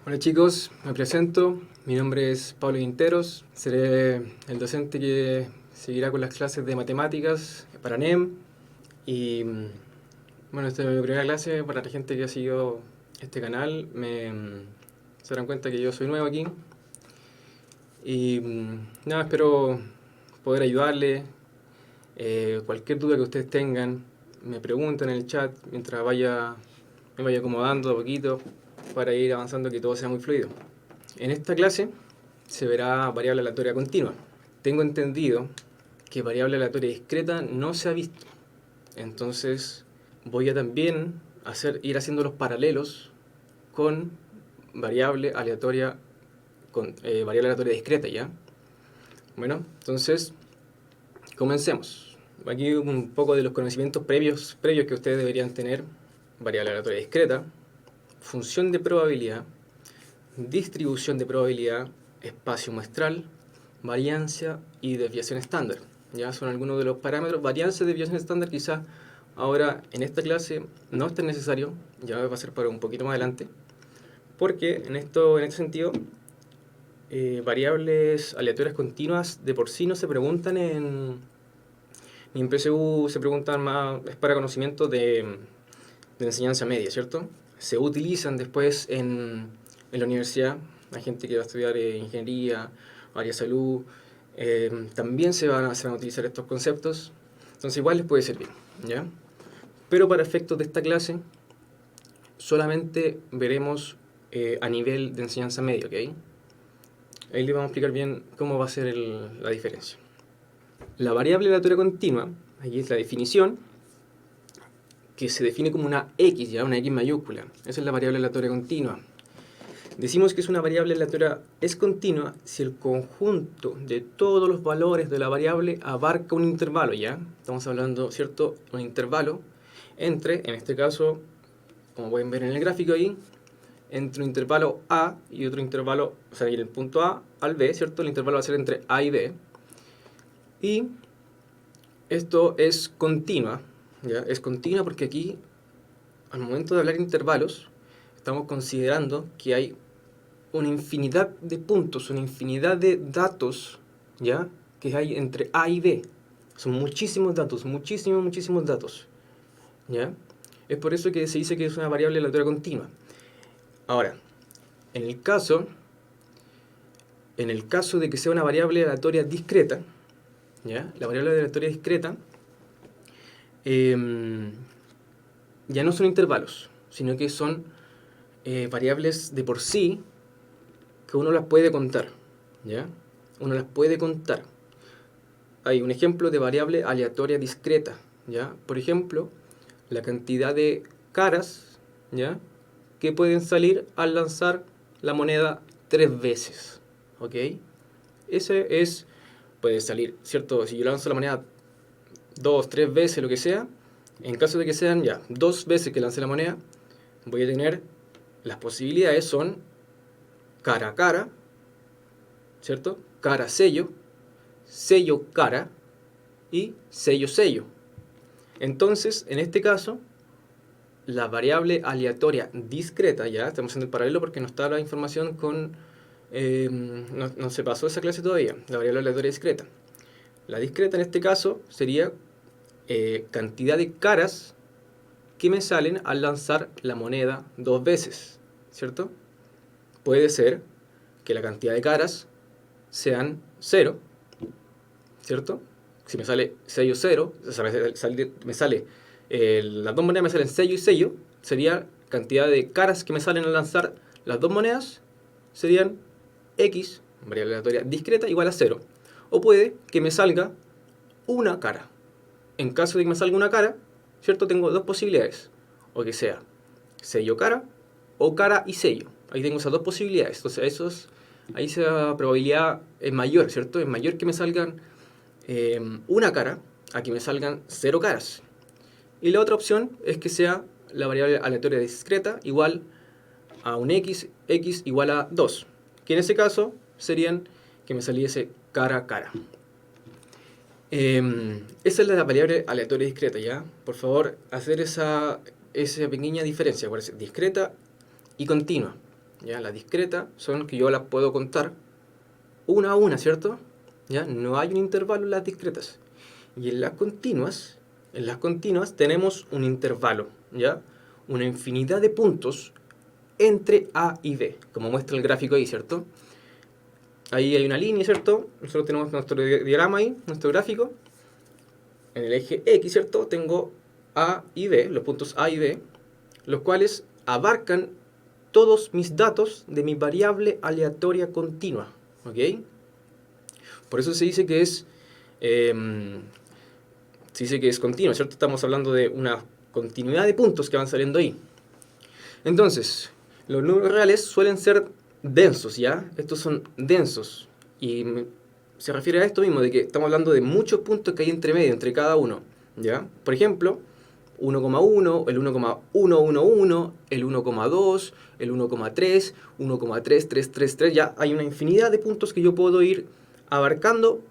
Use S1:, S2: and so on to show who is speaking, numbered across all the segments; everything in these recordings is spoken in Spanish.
S1: Hola chicos, me presento, mi nombre es Pablo Quinteros, seré el docente que seguirá con las clases de matemáticas para NEM y bueno, esta es mi primera clase para la gente que ha seguido este canal, se darán cuenta que yo soy nuevo aquí y nada, espero poder ayudarle, cualquier duda que ustedes tengan, me preguntan en el chat mientras me vaya acomodando a poquito para ir avanzando, que todo sea muy fluido. En esta clase se verá variable aleatoria continua. Tengo entendido que variable aleatoria discreta no se ha visto. Entonces voy a también ir haciendo los paralelos con variable aleatoria, variable aleatoria discreta, ¿ya? Bueno, entonces comencemos. Aquí un poco de los conocimientos previos que ustedes deberían tener. Variable aleatoria discreta, función de probabilidad, distribución de probabilidad, espacio muestral, variancia y desviación estándar. Ya son algunos de los parámetros. Variancia y desviación estándar quizás ahora en esta clase no es tan necesario, ya va a ser para un poquito más adelante, porque en este sentido variables aleatorias continuas de por sí no se preguntan ni en PSU, se preguntan más, es para conocimiento de enseñanza media, ¿cierto? Se utilizan después en la universidad. Hay gente que va a estudiar ingeniería, área de salud, también se van a utilizar estos conceptos, entonces igual les puede servir, ¿ya? Pero para efectos de esta clase, solamente veremos a nivel de enseñanza media, ¿ok? Ahí les vamos a explicar bien cómo va a ser la diferencia. La variable aleatoria continua, aquí es la definición, que se define como una X, ya una X mayúscula. Esa es la variable aleatoria continua. Decimos que es una variable aleatoria es continua si el conjunto de todos los valores de la variable abarca un intervalo, ¿ya? Estamos hablando, ¿cierto? Un intervalo entre, en este caso, como pueden ver en el gráfico ahí, entre un intervalo A y otro intervalo, o sea, el punto A al B, ¿cierto? El intervalo va a ser entre A y B. Y esto es continua, ¿ya? Es continua porque aquí, al momento de hablar de intervalos, estamos considerando que hay una infinidad de puntos, una infinidad de datos, ¿ya? Que hay entre A y B. Son muchísimos datos, muchísimos datos, ¿ya? Es por eso que se dice que es una variable aleatoria continua. Ahora, en el caso de que sea una variable aleatoria discreta, ¿ya? La variable aleatoria discreta ya no son intervalos, sino que son variables de por sí que uno las puede contar, ¿ya? Uno las puede contar. Hay un ejemplo de variable aleatoria discreta, ¿ya? Por ejemplo, la cantidad de caras, ¿ya? Que pueden salir al lanzar la moneda 3 veces, ¿ok? Ese es, puede salir, ¿cierto? Si yo lanzo la moneda 2, 3 veces, lo que sea, en caso de que sean ya 2 veces que lance la moneda, voy a tener, las posibilidades son cara a cara, ¿cierto? Cara sello, sello cara y sello sello. Entonces, en este caso, la variable aleatoria discreta, ya estamos haciendo el paralelo porque no está la información no se pasó esa clase todavía, la variable aleatoria discreta. La discreta en este caso sería cantidad de caras que me salen al lanzar la moneda 2 veces, ¿cierto? Puede ser que la cantidad de caras sean 0, ¿cierto? Si me sale sello 0, o sea, me sale las dos monedas me salen sello y sello, sería cantidad de caras que me salen al lanzar las dos monedas, serían X, variable aleatoria discreta, igual a 0. O puede que me salga una cara. En caso de que me salga una cara, ¿cierto? Tengo dos posibilidades. O que sea sello cara o cara y sello. Ahí tengo esas dos posibilidades. Entonces, ahí esa probabilidad es mayor, ¿cierto? Es mayor que me salgan una cara a que me salgan 0 caras. Y la otra opción es que sea la variable aleatoria discreta igual a un x igual a 2, que en ese caso serían que me saliese cara a cara. Esa es la variable aleatoria discreta, ¿ya? Por favor, hacer esa pequeña diferencia, discreta y continua, ¿ya? Las discretas son que yo las puedo contar una a una, ¿cierto? ¿Ya? No hay un intervalo en las discretas. Y en las continuas tenemos un intervalo, ¿ya? Una infinidad de puntos entre A y B, como muestra el gráfico ahí, ¿cierto? Ahí hay una línea, ¿cierto? Nosotros tenemos nuestro diagrama ahí, nuestro gráfico. En el eje X, ¿cierto? Tengo A y B, los puntos A y B, los cuales abarcan todos mis datos de mi variable aleatoria continua, ¿ok? Por eso se dice que es continua, ¿cierto? Estamos hablando de una continuidad de puntos que van saliendo ahí. Entonces, los números reales suelen ser densos, ¿ya? Estos son densos. Y se refiere a esto mismo, de que estamos hablando de muchos puntos que hay entre medio, entre cada uno, ¿ya? Por ejemplo, 1,1, el 1,111, el 1,2, el 1,3, 1,3333, ya hay una infinidad de puntos que yo puedo ir abarcando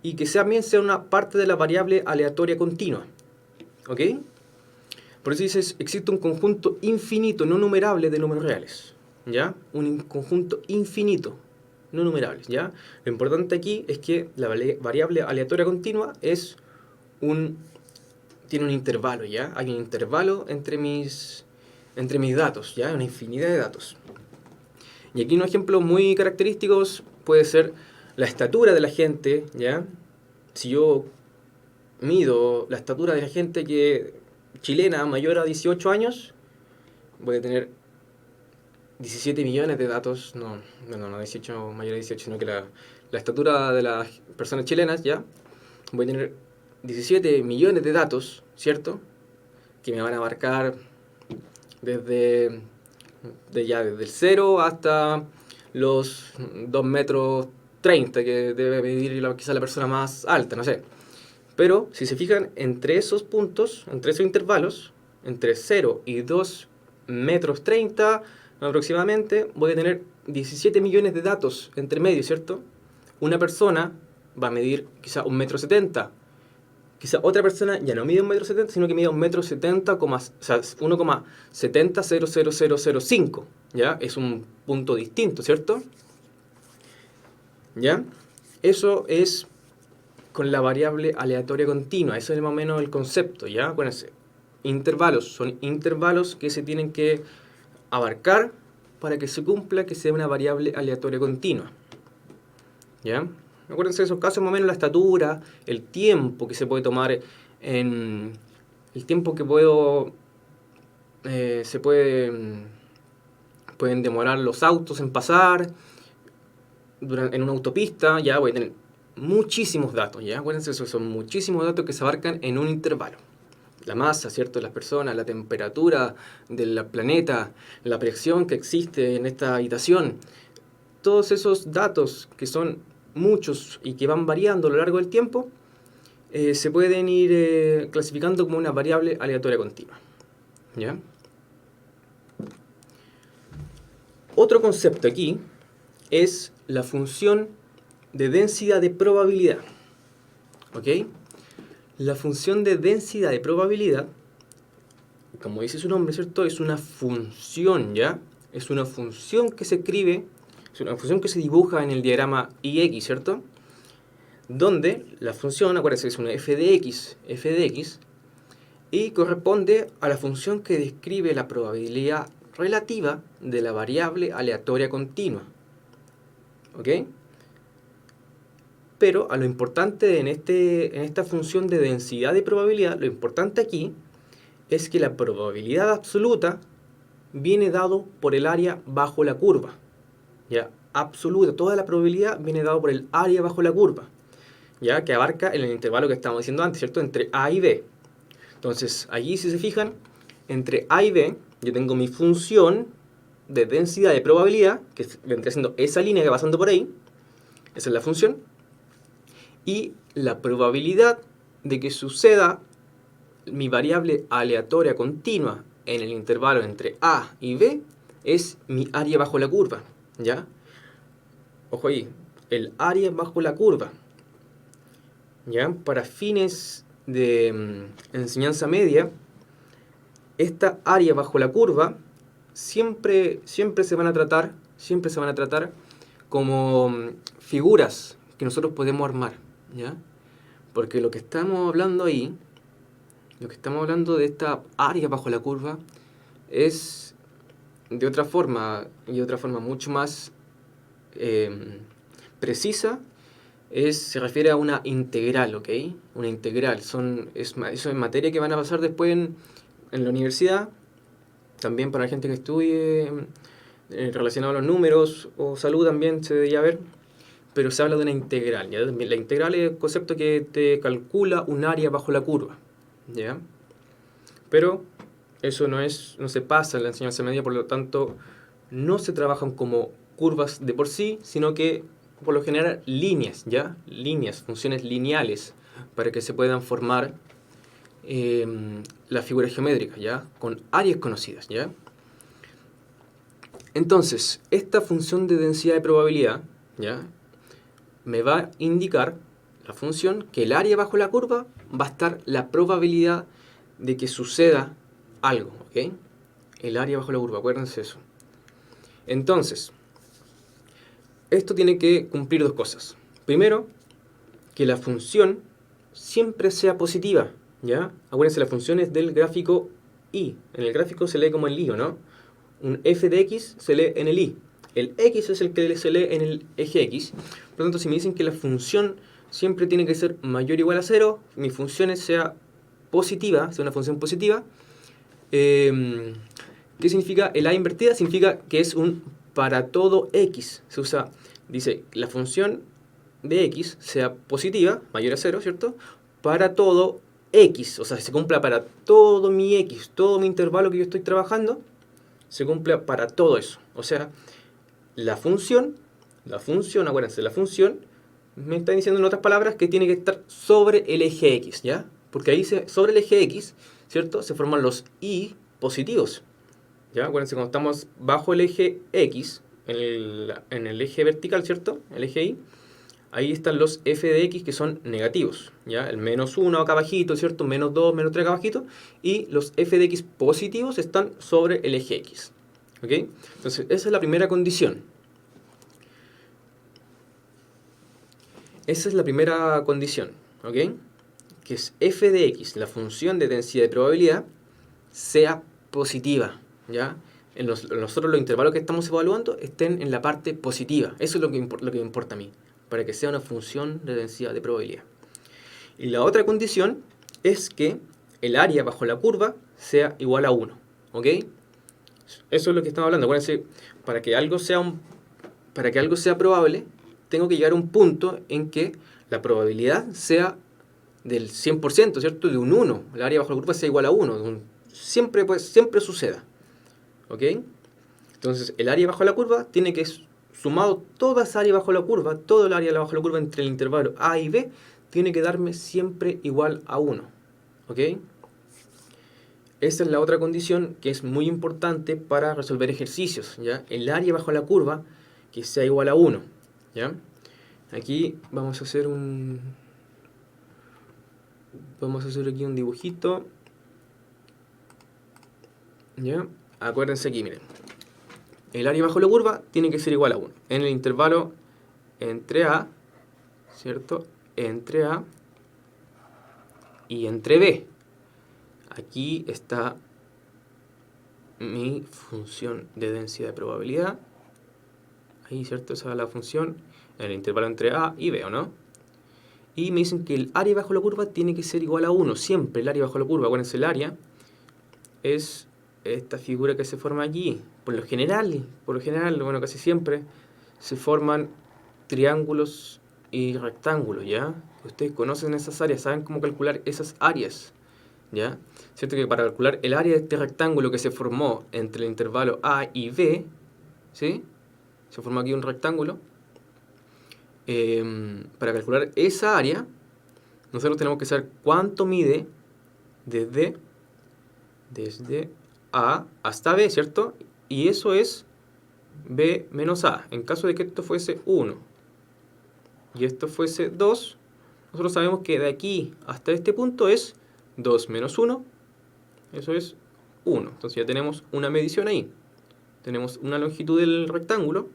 S1: y que también sea una parte de la variable aleatoria continua, ¿ok? Por eso dices, existe un conjunto infinito, no numerable de números reales, ¿ya? Un conjunto infinito, no numerable, ¿ya? Lo importante aquí es que la variable aleatoria continua tiene un intervalo, ¿ya? Hay un intervalo entre mis datos, ¿ya? Una infinidad de datos. Y aquí un ejemplo muy característico puede ser la estatura de la gente, ¿ya? Si yo mido la estatura de la gente chilena mayor a 18 años, voy a tener 17 millones de datos, no 18, mayor a 18, sino que la estatura de las personas chilenas, ¿ya? Voy a tener 17 millones de datos, ¿cierto? Que me van a abarcar desde el 0 hasta los 2 metros 30, que debe medir quizá la persona más alta, no sé. Pero, si se fijan, entre esos puntos, entre esos intervalos, entre 0 y 2 metros 30 aproximadamente, voy a tener 17 millones de datos entre medio, ¿cierto? Una persona va a medir quizá 1 metro 70. Quizá otra persona ya no mide 1 metro 70, sino que mide 1 metro 70, o sea, 1,700005. ¿Ya? Es un punto distinto, ¿cierto? ¿Ya? Eso es con la variable aleatoria continua. Eso es más o menos el concepto, ¿ya? Acuérdense. Intervalos. Son intervalos que se tienen que abarcar para que se cumpla que sea una variable aleatoria continua. ¿Ya? Acuérdense de esos casos, más o menos la estatura, el tiempo que se puede tomar el tiempo que pueden demorar los autos en pasar en una autopista, ya voy a tener muchísimos datos, ya acuérdense, esos son muchísimos datos que se abarcan en un intervalo. La masa, ¿cierto?, de las personas, la temperatura del planeta, la presión que existe en esta habitación, todos esos datos que son muchos y que van variando a lo largo del tiempo, se pueden ir clasificando como una variable aleatoria continua, ¿ya? Otro concepto aquí es la función de densidad de probabilidad, ¿ok? La función de densidad de probabilidad, como dice su nombre, ¿cierto?, es una función, ¿ya? Es una función que se escribe, es una función que se dibuja en el diagrama IX, ¿cierto?, donde la función, acuérdense, es una f de x, y corresponde a la función que describe la probabilidad relativa de la variable aleatoria continua, ¿ok? Pero a lo importante en esta función de densidad de probabilidad, lo importante aquí es que la probabilidad absoluta viene dado por el área bajo la curva. ¿Ya? Absoluta, toda la probabilidad viene dado por el área bajo la curva, ¿ya? Que abarca en el intervalo que estábamos diciendo antes, ¿cierto?, entre A y B. Entonces, allí si se fijan, entre A y B, yo tengo mi función de densidad de probabilidad, que vendría siendo esa línea que va pasando por ahí, esa es la función, y la probabilidad de que suceda mi variable aleatoria continua en el intervalo entre A y B es mi área bajo la curva, ¿ya? Ojo ahí, el área bajo la curva, ¿ya? Para fines de enseñanza media, esta área bajo la curva siempre se van a tratar como figuras que nosotros podemos armar, ¿ya? Porque lo que estamos hablando ahí, lo que estamos hablando de esta área bajo la curva, es de otra forma, y de otra forma mucho más precisa, se refiere a una integral, ¿ok? Una integral. Eso es materia que van a pasar después en la universidad, también para la gente que estudie relacionado a los números o salud también se debería ver, pero se habla de una integral, ¿ya? La integral es el concepto que te calcula un área bajo la curva, ¿ya? Pero eso no se pasa en la enseñanza media, por lo tanto no se trabajan como curvas de por sí, sino que por lo general líneas, ¿ya? Líneas, funciones lineales, para que se puedan formar las figuras geométricas, ¿ya? Con áreas conocidas, ¿ya? Entonces, esta función de densidad de probabilidad, ¿ya? Me va a indicar la función que el área bajo la curva va a estar la probabilidad de que suceda algo, ¿ok? El área bajo la curva, acuérdense eso. Entonces, esto tiene que cumplir dos cosas. Primero, que la función siempre sea positiva, ¿ya? Acuérdense, la función es del gráfico y. En el gráfico se lee como el y, ¿no? Un f de x se lee en el y. El x es el que se lee en el eje x. Por lo tanto, si me dicen que la función siempre tiene que ser mayor o igual a 0, mi función sea positiva, sea una función positiva, ¿qué significa? El a invertida significa que es un para todo x. Se usa, dice, la función de x sea positiva, mayor a 0, ¿cierto? Para todo x, o sea, se cumpla para todo mi x, todo mi intervalo que yo estoy trabajando, se cumpla para todo eso. O sea, la función, acuérdense, la función me está diciendo en otras palabras que tiene que estar sobre el eje x, ¿ya? Porque ahí sobre el eje x, ¿cierto? Se forman los y positivos, ¿ya? Acuérdense, cuando estamos bajo el eje x, en el eje vertical, ¿cierto? El eje y, ahí están los f de x que son negativos, ¿ya? El menos 1 acá abajito, ¿cierto? Menos 2, menos 3 acá abajito. Y los f de x positivos están sobre el eje x, ¿ok? Entonces, esa es la primera condición. Esa es la primera condición, ¿ok? Que es f de x, la función de densidad de probabilidad, sea positiva, ¿ya? Nosotros los intervalos que estamos evaluando estén en la parte positiva. Eso es lo que me importa a mí, para que sea una función de densidad de probabilidad. Y la otra condición es que el área bajo la curva sea igual a 1, ¿ok? Eso es lo que estamos hablando. Acuérdense, para que algo sea probable, tengo que llegar a un punto en que la probabilidad sea del 100%, ¿cierto? De un 1. El área bajo la curva sea igual a 1. Siempre suceda, ¿ok? Entonces, el área bajo la curva tiene que, sumado toda esa área bajo la curva, todo el área bajo la curva entre el intervalo a y b, tiene que darme siempre igual a 1, ¿ok? Esta es la otra condición que es muy importante para resolver ejercicios, ¿ya? El área bajo la curva que sea igual a 1, ¿ya? Aquí vamos a hacer aquí un dibujito, ¿ya? Acuérdense aquí, miren. El área bajo la curva tiene que ser igual a 1 en el intervalo entre a, ¿cierto? Entre a y entre b. Aquí está mi función de densidad de probabilidad. Ahí, ¿cierto? Esa es la función en el intervalo entre a y b, ¿o no? Y me dicen que el área bajo la curva tiene que ser igual a 1. Siempre el área bajo la curva. Acuérdense, el área es esta figura que se forma aquí. Por lo general, bueno, casi siempre se forman triángulos y rectángulos, ¿ya? Ustedes conocen esas áreas, saben cómo calcular esas áreas, ¿ya? Cierto que para calcular el área de este rectángulo que se formó entre el intervalo A y B, ¿sí? Se formó aquí un rectángulo. Para calcular esa área, nosotros tenemos que saber cuánto mide desde A hasta B, ¿cierto? Y eso es B menos A. En caso de que esto fuese 1 y esto fuese 2, nosotros sabemos que de aquí hasta este punto es 2 menos 1, eso es 1. Entonces ya tenemos una medición ahí. tenemos una longitud del rectángulo,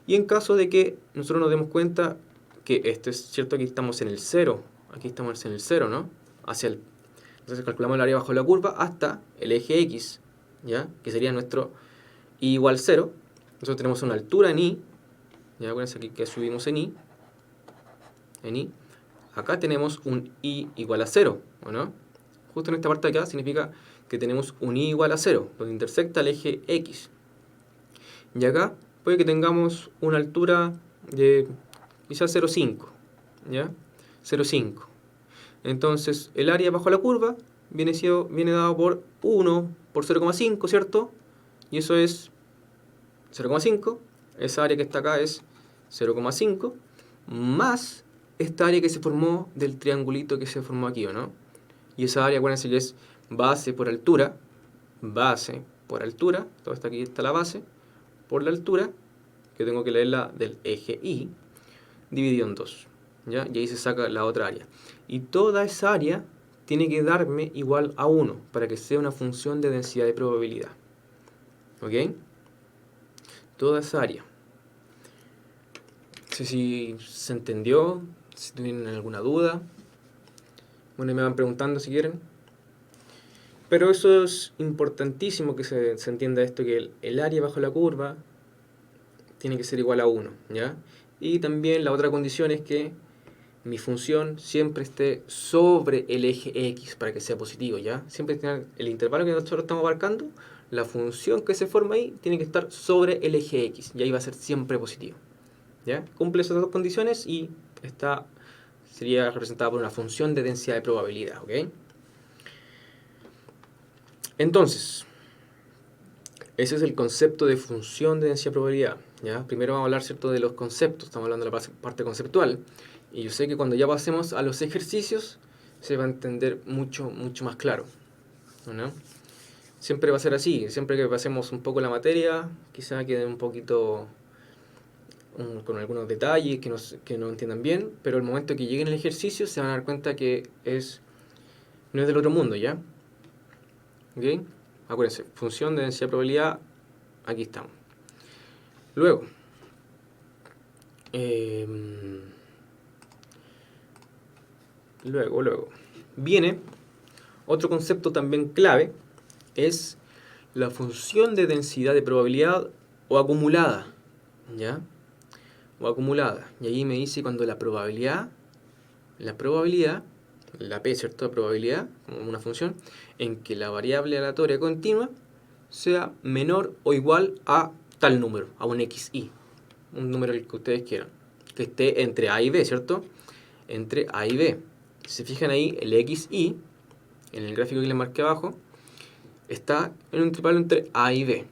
S1: y en caso de que nosotros nos demos cuenta que esto es cierto, aquí estamos en el 0, aquí estamos en el 0, ¿no? Entonces calculamos el área bajo la curva hasta el eje X, ¿ya? Que sería nuestro y igual 0. Nosotros tenemos una altura en y, ya acuérdense aquí que subimos en y, acá tenemos un y igual a 0, ¿o no? Justo en esta parte de acá significa que tenemos un y igual a 0, donde intersecta el eje X. Y acá puede que tengamos una altura de quizás 0,5, ¿ya? 0,5. Entonces el área bajo la curva viene dado por 1 por 0,5, ¿cierto? Y eso es 0,5. Esa área que está acá es 0,5 más esta área que se formó del triangulito que se formó aquí, ¿o no? Y esa área, acuérdense que es base por altura, todo esto aquí está la base, por la altura, que tengo que leerla del eje Y, dividido en 2, ¿ya? Y ahí se saca la otra área. Y toda esa área tiene que darme igual a 1, para que sea una función de densidad de probabilidad. ¿Ok? Toda esa área. No sé si se entendió, si tienen alguna duda. Bueno, y me van preguntando si quieren. Pero eso es importantísimo que se entienda esto, que el área bajo la curva tiene que ser igual a 1, ¿ya? Y también la otra condición es que mi función siempre esté sobre el eje X para que sea positivo, ¿ya? Siempre tiene el intervalo que nosotros estamos abarcando, la función que se forma ahí tiene que estar sobre el eje X, y ahí va a ser siempre positivo, ¿ya? Cumple esas dos condiciones y sería representada por una función de densidad de probabilidad, ¿ok? Entonces, ese es el concepto de función de densidad de probabilidad, ¿ya? Primero vamos a hablar, ¿cierto?, de los conceptos, estamos hablando de la parte conceptual. Y yo sé que cuando ya pasemos a los ejercicios se va a entender mucho más claro, ¿no? Siempre va a ser así, siempre que pasemos un poco la materia, quizá quede un poquito con algunos detalles que no entiendan bien, pero el momento que lleguen al ejercicio se van a dar cuenta que no es del otro mundo, ¿ya? ¿Ok? Acuérdense, función de densidad de probabilidad, aquí estamos. Luego, viene otro concepto también clave, es la función de densidad de probabilidad o acumulada, ¿ya? O acumulada. Y ahí me dice cuando la probabilidad, la P, ¿cierto? La probabilidad, como una función, en que la variable aleatoria continua sea menor o igual a tal número, a un xi, un número el que ustedes quieran, que esté entre A y B, ¿cierto? Entre A y B. Si se fijan ahí, el xi, en el gráfico que les marqué abajo, está en un intervalo entre A y B.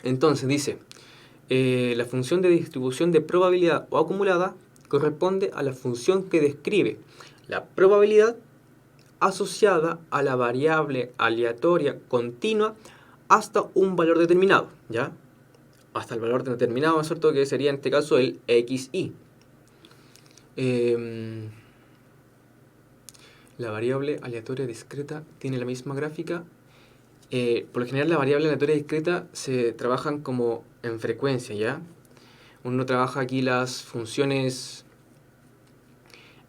S1: Entonces dice, la función de distribución de probabilidad o acumulada corresponde a la función que describe la probabilidad asociada a la variable aleatoria continua hasta un valor determinado, ¿ya? Hasta el valor determinado, ¿cierto? Que sería en este caso el xi. La variable aleatoria discreta tiene la misma gráfica. Por lo general la variable aleatoria discreta se trabajan como en frecuencia, ¿ya? Uno trabaja aquí las funciones,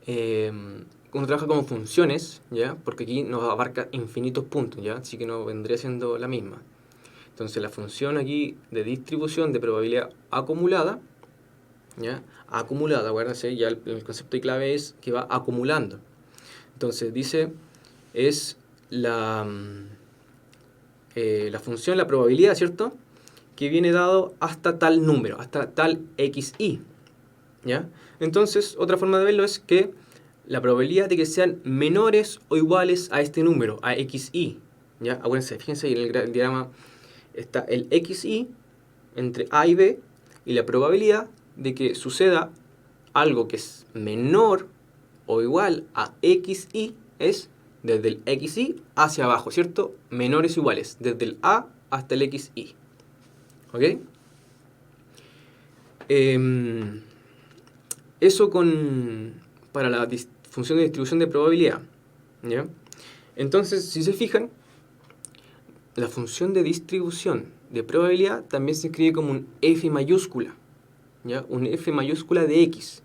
S1: uno trabaja como funciones, ¿ya? Porque aquí nos abarca infinitos puntos, ¿ya? Así que no vendría siendo la misma. Entonces la función aquí de distribución de probabilidad acumulada, ¿ya? Acumulada, acuérdense, ya el concepto de clave es que va acumulando. Entonces dice, es la función, la probabilidad, ¿cierto?, que viene dado hasta tal número, hasta tal xi, ¿ya? Entonces, otra forma de verlo es que la probabilidad de que sean menores o iguales a este número, a xi, ¿ya? Acuérdense, fíjense ahí en el diagrama está el xi entre a y b, y la probabilidad de que suceda algo que es menor o igual a xi es desde el xi hacia abajo, ¿cierto? Menores o iguales, desde el a hasta el xi. ¿Ok? Eso para la función de distribución de probabilidad, ¿ya? Entonces, si se fijan, la función de distribución de probabilidad también se escribe como un F mayúscula, ¿ya? Un F mayúscula de X,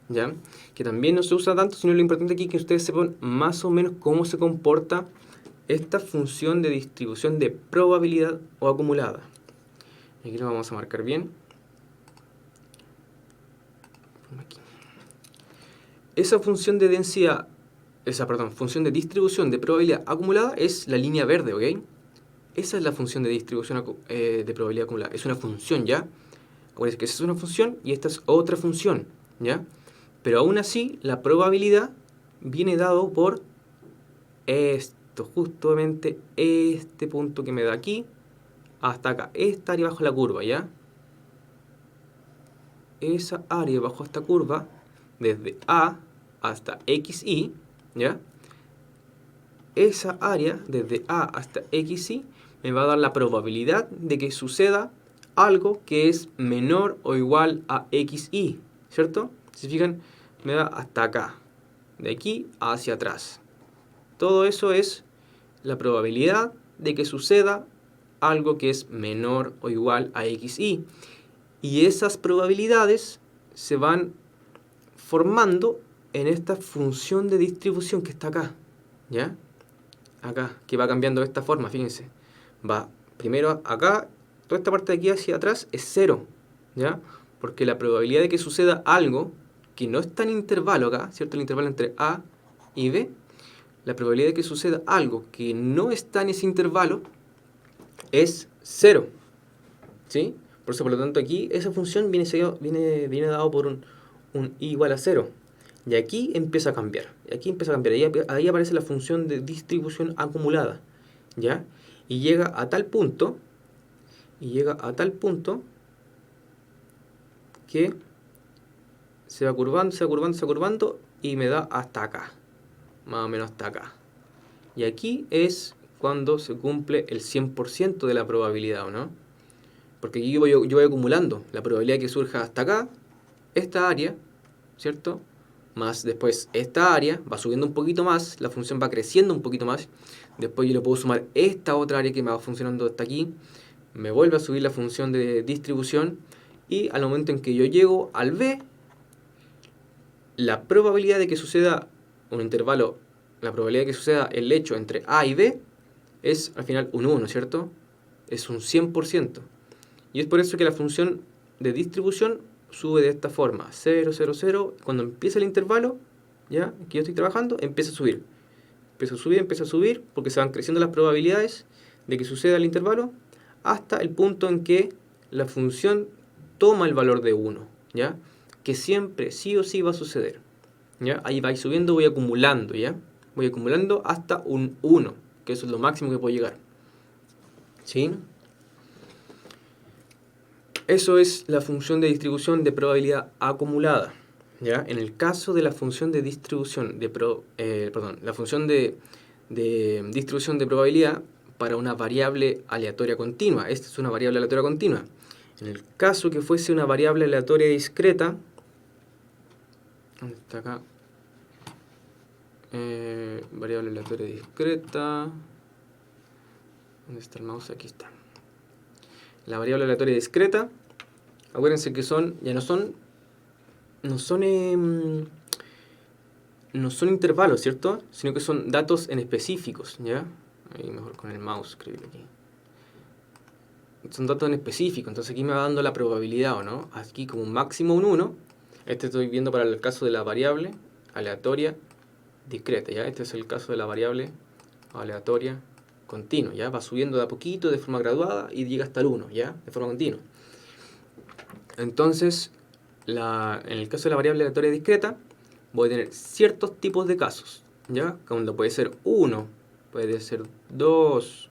S1: ¿ya? Que también no se usa tanto, sino lo importante aquí es que ustedes sepan más o menos cómo se comporta esta función de distribución de probabilidad o acumulada. Aquí lo vamos a marcar bien. Aquí. Esa función de densidad, función de distribución de probabilidad acumulada es la línea verde, ¿ok? Esa es la función de distribución de probabilidad acumulada. Es una función, ¿ya? Acuérdense que esa es una función y esta es otra función, ¿ya? Pero aún así, la probabilidad viene dado por esto, justamente este punto que me da aquí hasta acá. Esta área bajo la curva, ¿ya? Esa área bajo esta curva, desde A hasta XY, ¿ya? Esa área, desde A hasta XY, me va a dar la probabilidad de que suceda algo que es menor o igual a XY, ¿cierto? Si se fijan, me da hasta acá, de aquí hacia atrás. Todo eso es la probabilidad de que suceda algo que es menor o igual a XY. Y esas probabilidades se van formando en esta función de distribución que está acá, ¿ya? Acá, que va cambiando de esta forma, fíjense. Va primero acá, toda esta parte de aquí hacia atrás es 0, ¿ya? Porque la probabilidad de que suceda algo que no está en intervalo acá, ¿cierto? El intervalo entre A y B, la probabilidad de que suceda algo que no está en ese intervalo es 0, ¿sí? Por eso, por lo tanto, aquí esa función viene dado por un i igual a 0. Y aquí empieza a cambiar. Ahí aparece la función de distribución acumulada, ¿ya? Y llega a tal punto que se va curvando y me da hasta acá, más o menos hasta acá. Y aquí es cuando se cumple el 100% de la probabilidad, ¿o no? Porque aquí yo voy acumulando la probabilidad que surja hasta acá, esta área, ¿cierto? Más después esta área, va subiendo un poquito más, la función va creciendo un poquito más, después yo le puedo sumar esta otra área que me va funcionando hasta aquí, me vuelve a subir la función de distribución, y al momento en que yo llego al B, la probabilidad de que suceda un intervalo, la probabilidad de que suceda el hecho entre A y B, es al final un 1, ¿cierto? Es un 100%. Y es por eso que la función de distribución sube de esta forma, 0, 0, 0. Cuando empieza el intervalo, ya que yo estoy trabajando, empieza a subir. Empieza a subir, porque se van creciendo las probabilidades de que suceda el intervalo, hasta el punto en que la función toma el valor de 1, ¿ya? Que siempre, sí o sí, va a suceder, ¿ya? Ahí va subiendo, voy acumulando, ¿ya? Voy acumulando hasta un 1, que eso es lo máximo que puedo llegar, ¿sí? Eso es la función de distribución de probabilidad acumulada, ¿ya? En el caso de la función de distribución la función de distribución de probabilidad para una variable aleatoria continua. Esta es una variable aleatoria continua. En el caso que fuese una variable aleatoria discreta, ¿dónde está acá? Variable aleatoria discreta. ¿Dónde está el mouse? Aquí está. La variable aleatoria discreta, acuérdense que no son intervalos, ¿cierto? Sino que son datos en específicos, ¿ya? Ahí mejor con el mouse escribirlo aquí. Son datos en específico, entonces aquí me va dando la probabilidad, ¿o no? Aquí como un máximo un 1. Este estoy viendo para el caso de la variable aleatoria discreta, ¿ya? Este es el caso de la variable aleatoria continua, ¿ya? Va subiendo de a poquito, de forma graduada, y llega hasta el 1, ¿ya? De forma continua. Entonces, en el caso de la variable aleatoria discreta, voy a tener ciertos tipos de casos, ¿ya? Cuando puede ser 1, puede ser 2,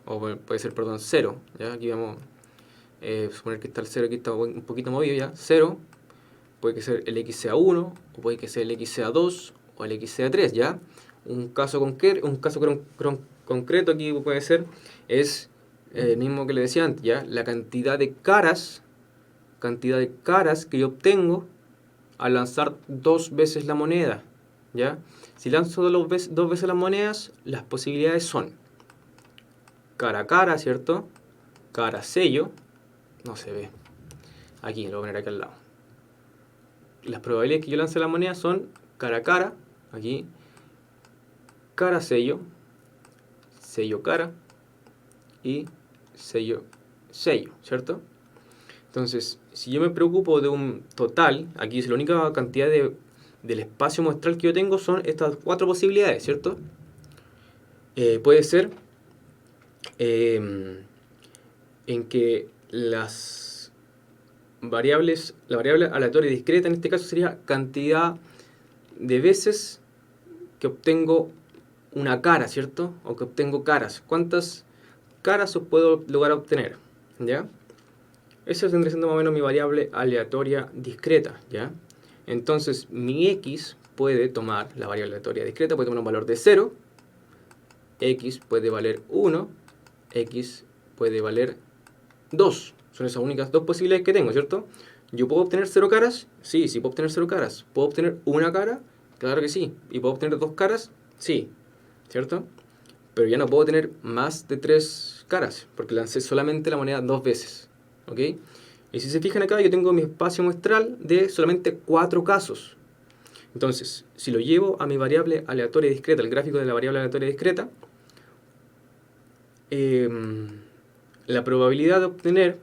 S1: o puede ser, 0, ¿ya? Aquí vamos a suponer que está el 0, aquí está un poquito movido, ¿ya? 0, puede que sea el x sea 1, o puede que sea el x sea 2, o el x sea 3, ¿ya? Un caso concreto aquí puede ser, es el mismo que le decía antes, ¿ya? La cantidad de caras que yo obtengo al lanzar 2 veces la moneda, ¿ya? Si lanzo 2 veces las monedas, las posibilidades son cara a cara, ¿cierto? cara sello, no se ve, aquí, lo voy a poner aquí al lado. Las probabilidades que yo lance la moneda son cara a cara, aquí, cara sello, sello cara y sello sello, ¿cierto? Entonces, si yo me preocupo de un total, aquí es la única cantidad del espacio muestral que yo tengo son estas 4 posibilidades, ¿cierto? Puede ser en que las variables, la variable aleatoria discreta en este caso sería cantidad de veces que obtengo una cara, ¿cierto? O que obtengo caras. ¿Cuántas caras os puedo lograr obtener? ¿Ya? Esa vendría siendo más o menos mi variable aleatoria discreta, ¿ya? Entonces, mi x puede tomar, la variable aleatoria discreta puede tomar un valor de 0, x puede valer 1, x puede valer 2. Son esas únicas dos posibilidades que tengo, ¿cierto? ¿Yo puedo obtener 0 caras? Sí, sí puedo obtener 0 caras. ¿Puedo obtener una cara? Claro que sí. ¿Y puedo obtener 2 caras? Sí, ¿cierto? Pero ya no puedo tener más de 3 caras, porque lancé solamente la moneda 2 veces, ¿ok? Y si se fijan acá, yo tengo mi espacio muestral de solamente 4 casos. Entonces, si lo llevo a mi variable aleatoria discreta, el gráfico de la variable aleatoria discreta, la probabilidad de obtener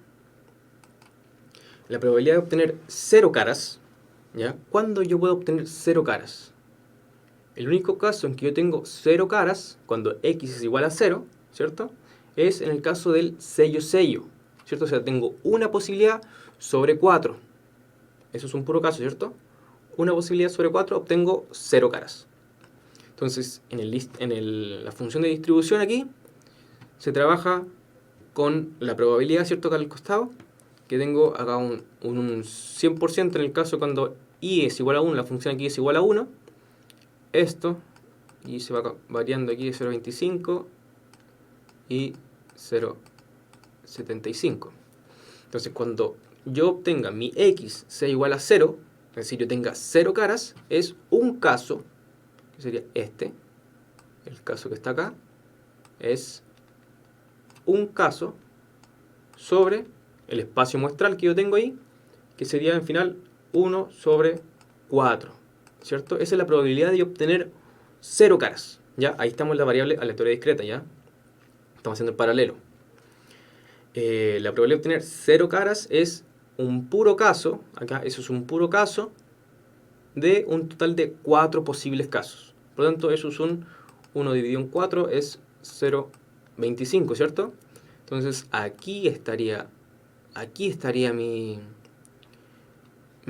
S1: 0 caras, ¿ya? ¿Cuándo yo puedo obtener 0 caras? El único caso en que yo tengo 0 caras, cuando x es igual a 0, ¿cierto? Es en el caso del sello-sello, ¿cierto? O sea, tengo una posibilidad sobre 4. Eso es un puro caso, ¿cierto? Una posibilidad sobre 4 obtengo 0 caras. Entonces, en la función de distribución aquí, se trabaja con la probabilidad, ¿cierto? Acá al costado, que tengo acá un 100% en el caso cuando i es igual a 1, la función aquí es igual a 1. Esto, y se va variando aquí de 0,25 y 0,75. Entonces, cuando yo obtenga mi x sea igual a 0, es decir, yo tenga 0 caras, es un caso, que sería este, el caso que está acá, es un caso sobre el espacio muestral que yo tengo ahí, que sería en final 1 sobre 4, ¿cierto? Esa es la probabilidad de obtener 0 caras, ¿ya? Ahí estamos en la variable aleatoria discreta, ¿ya? Estamos haciendo el paralelo. La probabilidad de obtener 0 caras es un puro caso, acá eso es un puro caso, de un total de 4 posibles casos. Por lo tanto, eso es 1 dividido en 4 es 0,25, ¿cierto? Entonces, aquí estaría mi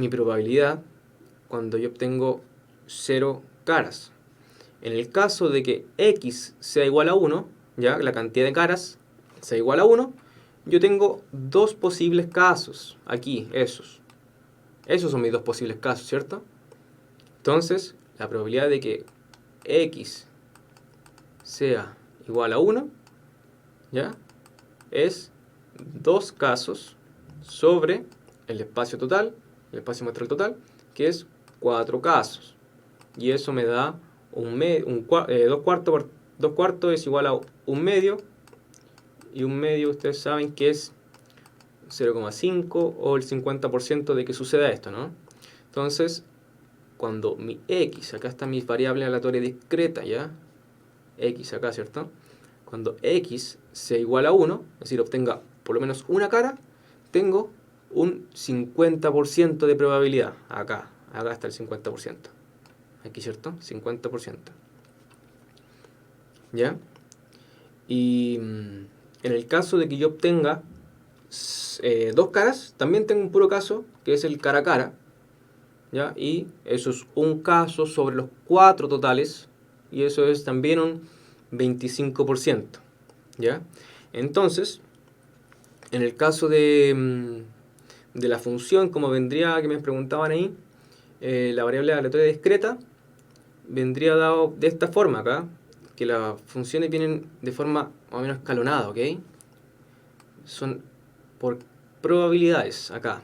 S1: probabilidad cuando yo obtengo 0 caras. En el caso de que x sea igual a 1, ya la cantidad de caras sea igual a 1, yo tengo 2 posibles casos. Aquí, esos. Esos son mis 2 posibles casos, ¿cierto? Entonces, la probabilidad de que x sea igual a 1, ¿ya? Es 2 casos sobre el espacio total, el espacio muestral total, que es 4 casos. Y eso me da 2 cuartos es igual a 1 medio. Y 1 medio ustedes saben que es 0,5 o el 50% de que suceda esto, ¿no? Entonces, cuando mi x, acá está mi variable aleatoria discreta, ¿ya? X acá, ¿cierto? Cuando x sea igual a 1, es decir, obtenga por lo menos una cara, tengo un 50% de probabilidad. Acá está el 50%. Aquí, ¿cierto? 50%. ¿Ya? Y en el caso de que yo obtenga 2 caras, también tengo un puro caso, que es el cara a cara. ¿Ya? Y eso es un caso sobre los 4 totales, y eso es también un 25%. ¿Ya? Entonces, en el caso de la función, como vendría, que me preguntaban ahí, la variable aleatoria discreta, vendría dado de esta forma acá, que las funciones vienen de forma más o menos escalonada, ¿ok? Son por probabilidades acá.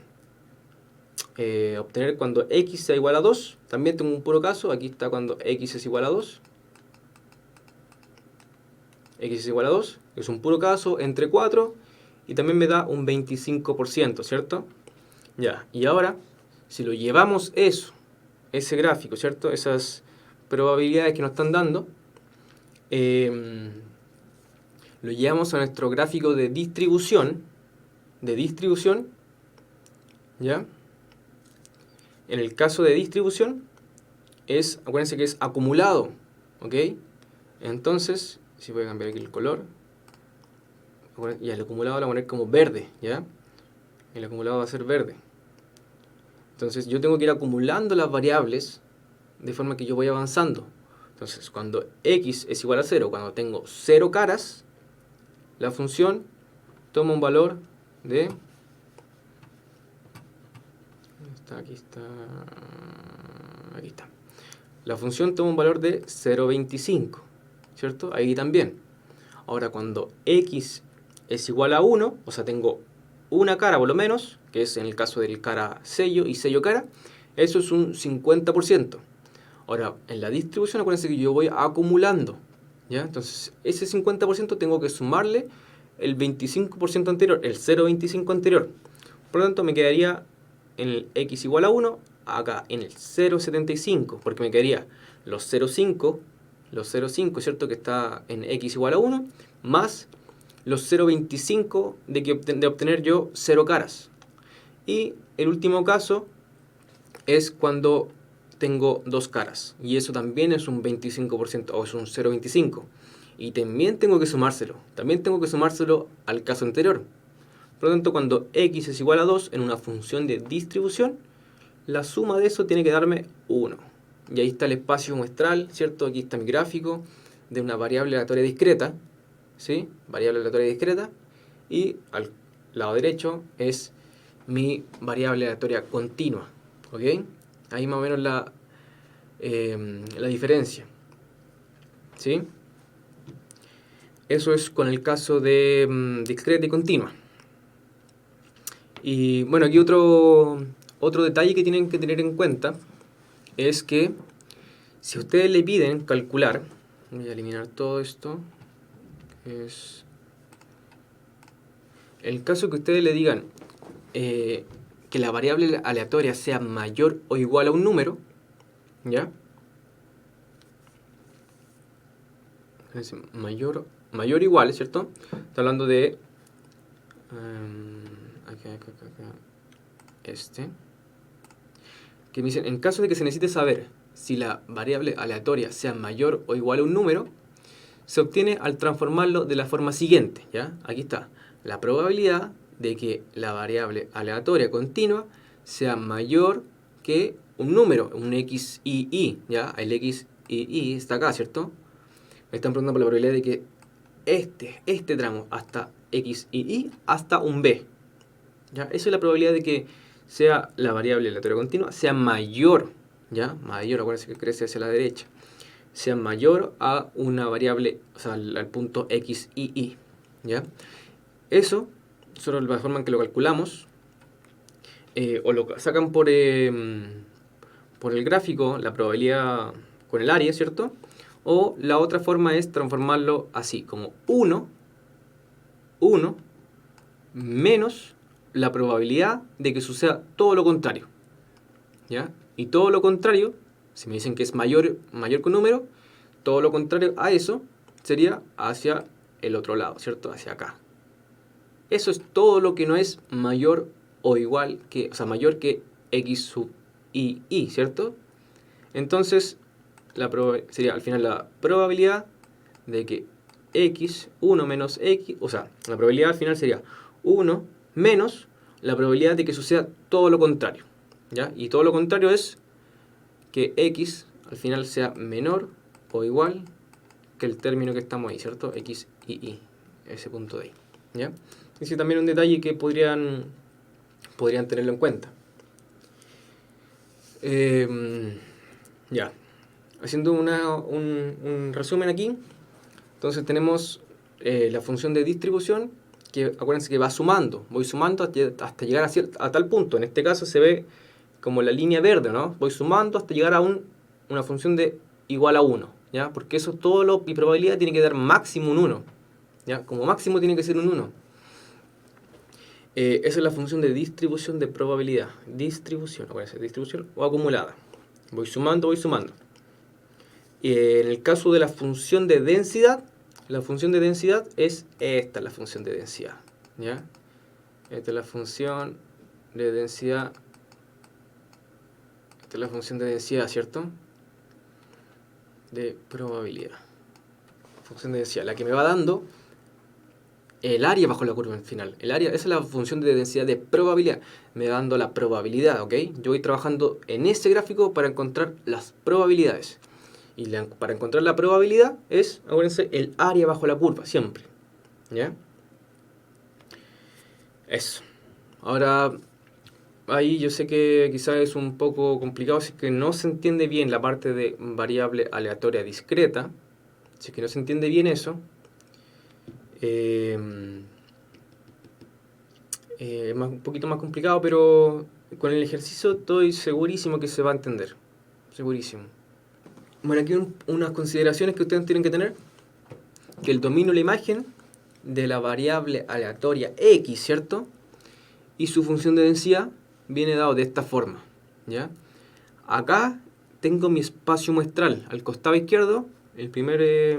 S1: Obtener cuando x sea igual a 2, también tengo un puro caso, aquí está cuando x es igual a 2. X es igual a 2, es un puro caso entre 4, y también me da un 25%, ¿cierto? Ya, y ahora, si lo llevamos eso, ese gráfico, ¿cierto? Esas probabilidades que nos están dando, lo llevamos a nuestro gráfico de distribución, ¿ya? En el caso de distribución, acuérdense que es acumulado, ¿ok? Entonces, si voy a cambiar aquí el color, ya el acumulado lo voy a poner como verde, ¿ya? El acumulado va a ser verde. Entonces yo tengo que ir acumulando las variables de forma que yo voy avanzando. Entonces cuando x es igual a 0, cuando tengo 0 caras, la función toma un valor de... Aquí está. La función toma un valor de 0,25, ¿cierto? Ahí también. Ahora cuando x es igual a 1, o sea, tengo una cara por lo menos, que es en el caso del cara sello y sello cara, eso es un 50%. Ahora, en la distribución, acuérdense que yo voy acumulando, ¿ya? Entonces, ese 50% tengo que sumarle el 25% anterior, el 0,25 anterior. Por lo tanto, me quedaría en el x igual a 1, acá en el 0,75, porque me quedaría los 0,5, ¿cierto? Que está en x igual a 1, más los 0,25 de obtener yo 0 caras. Y el último caso es cuando tengo 2 caras. Y eso también es un 25% o es un 0,25. Y también tengo que sumárselo. También tengo que sumárselo al caso anterior. Por lo tanto, cuando x es igual a 2 en una función de distribución, la suma de eso tiene que darme 1. Y ahí está el espacio muestral, ¿cierto? Aquí está mi gráfico de una variable aleatoria discreta, ¿sí? Variable aleatoria discreta. Y al lado derecho es mi variable aleatoria continua, ¿ok? Ahí más o menos la diferencia, ¿sí? Eso es con el caso de discreta y continua. Y bueno, aquí otro detalle que tienen que tener en cuenta es que si ustedes le piden calcular, voy a eliminar todo esto, es el caso que ustedes le digan que la variable aleatoria sea mayor o igual a un número, ¿ya? Mayor o igual, ¿cierto? Está hablando de que me dicen, en caso de que se necesite saber si la variable aleatoria sea mayor o igual a un número, se obtiene al transformarlo de la forma siguiente, ¿ya? Aquí está, la probabilidad de que la variable aleatoria continua sea mayor que un número, un x y y, ¿ya? El x y y está acá, ¿cierto? Me están preguntando por la probabilidad de que este tramo hasta x y y hasta un b, ¿ya? Esa es la probabilidad de que sea la variable aleatoria continua sea mayor, ¿ya? Mayor, acuérdense que crece hacia la derecha, sea mayor a una variable, o sea, al punto x y y, ¿ya? Eso, solo la forma en que lo calculamos, o lo sacan por el gráfico, la probabilidad con el área, ¿cierto? O la otra forma es transformarlo así, como 1 menos la probabilidad de que suceda todo lo contrario, ¿ya? Y todo lo contrario, si me dicen que es mayor que un número, todo lo contrario a eso sería hacia el otro lado, ¿cierto? Hacia acá. Eso es todo lo que no es mayor o igual que, o sea, mayor que x sub y, ¿cierto? Entonces, sería al final la probabilidad de que x, 1 menos x, o sea, la probabilidad al final sería 1 menos la probabilidad de que suceda todo lo contrario, ¿ya? Y todo lo contrario es que x al final sea menor o igual que el término que estamos ahí, ¿cierto? X y ese punto de ahí, ¿ya? Ese también es un detalle que podrían tenerlo en cuenta. Ya, haciendo un resumen aquí, entonces tenemos la función de distribución, que acuérdense que va sumando, voy sumando hasta llegar a tal punto, en este caso se ve como la línea verde, ¿no? Voy sumando hasta llegar a una función de igual a 1, ¿ya? Porque eso mi probabilidad tiene que dar máximo un 1, ¿ya? Como máximo tiene que ser un 1. Esa es la función de distribución de probabilidad. Distribución, acuérdense, distribución o acumulada. Voy sumando, voy sumando. En el caso de la función de densidad, la función de densidad es esta, la función de densidad. ¿Ya? Esta es la función de densidad. Esta es la función de densidad, ¿cierto? De probabilidad. Función de densidad, la que me va dando el área bajo la curva al final. El área, esa es la función de densidad de probabilidad. Me va dando la probabilidad, ¿ok? Yo voy trabajando en ese gráfico para encontrar las probabilidades. Y para encontrar la probabilidad es, acuérdense, el área bajo la curva, siempre. ¿Ya? Eso. Ahora, ahí yo sé que quizás es un poco complicado si es que no se entiende bien la parte de variable aleatoria discreta. Si es que no se entiende bien eso, es un poquito más complicado, pero con el ejercicio estoy segurísimo que se va a entender. Segurísimo. Bueno, aquí unas consideraciones que ustedes tienen que tener. Que el dominio de la imagen de la variable aleatoria x, ¿cierto? Y su función de densidad viene dado de esta forma, ¿ya? Acá tengo mi espacio muestral. Al costado izquierdo, la primera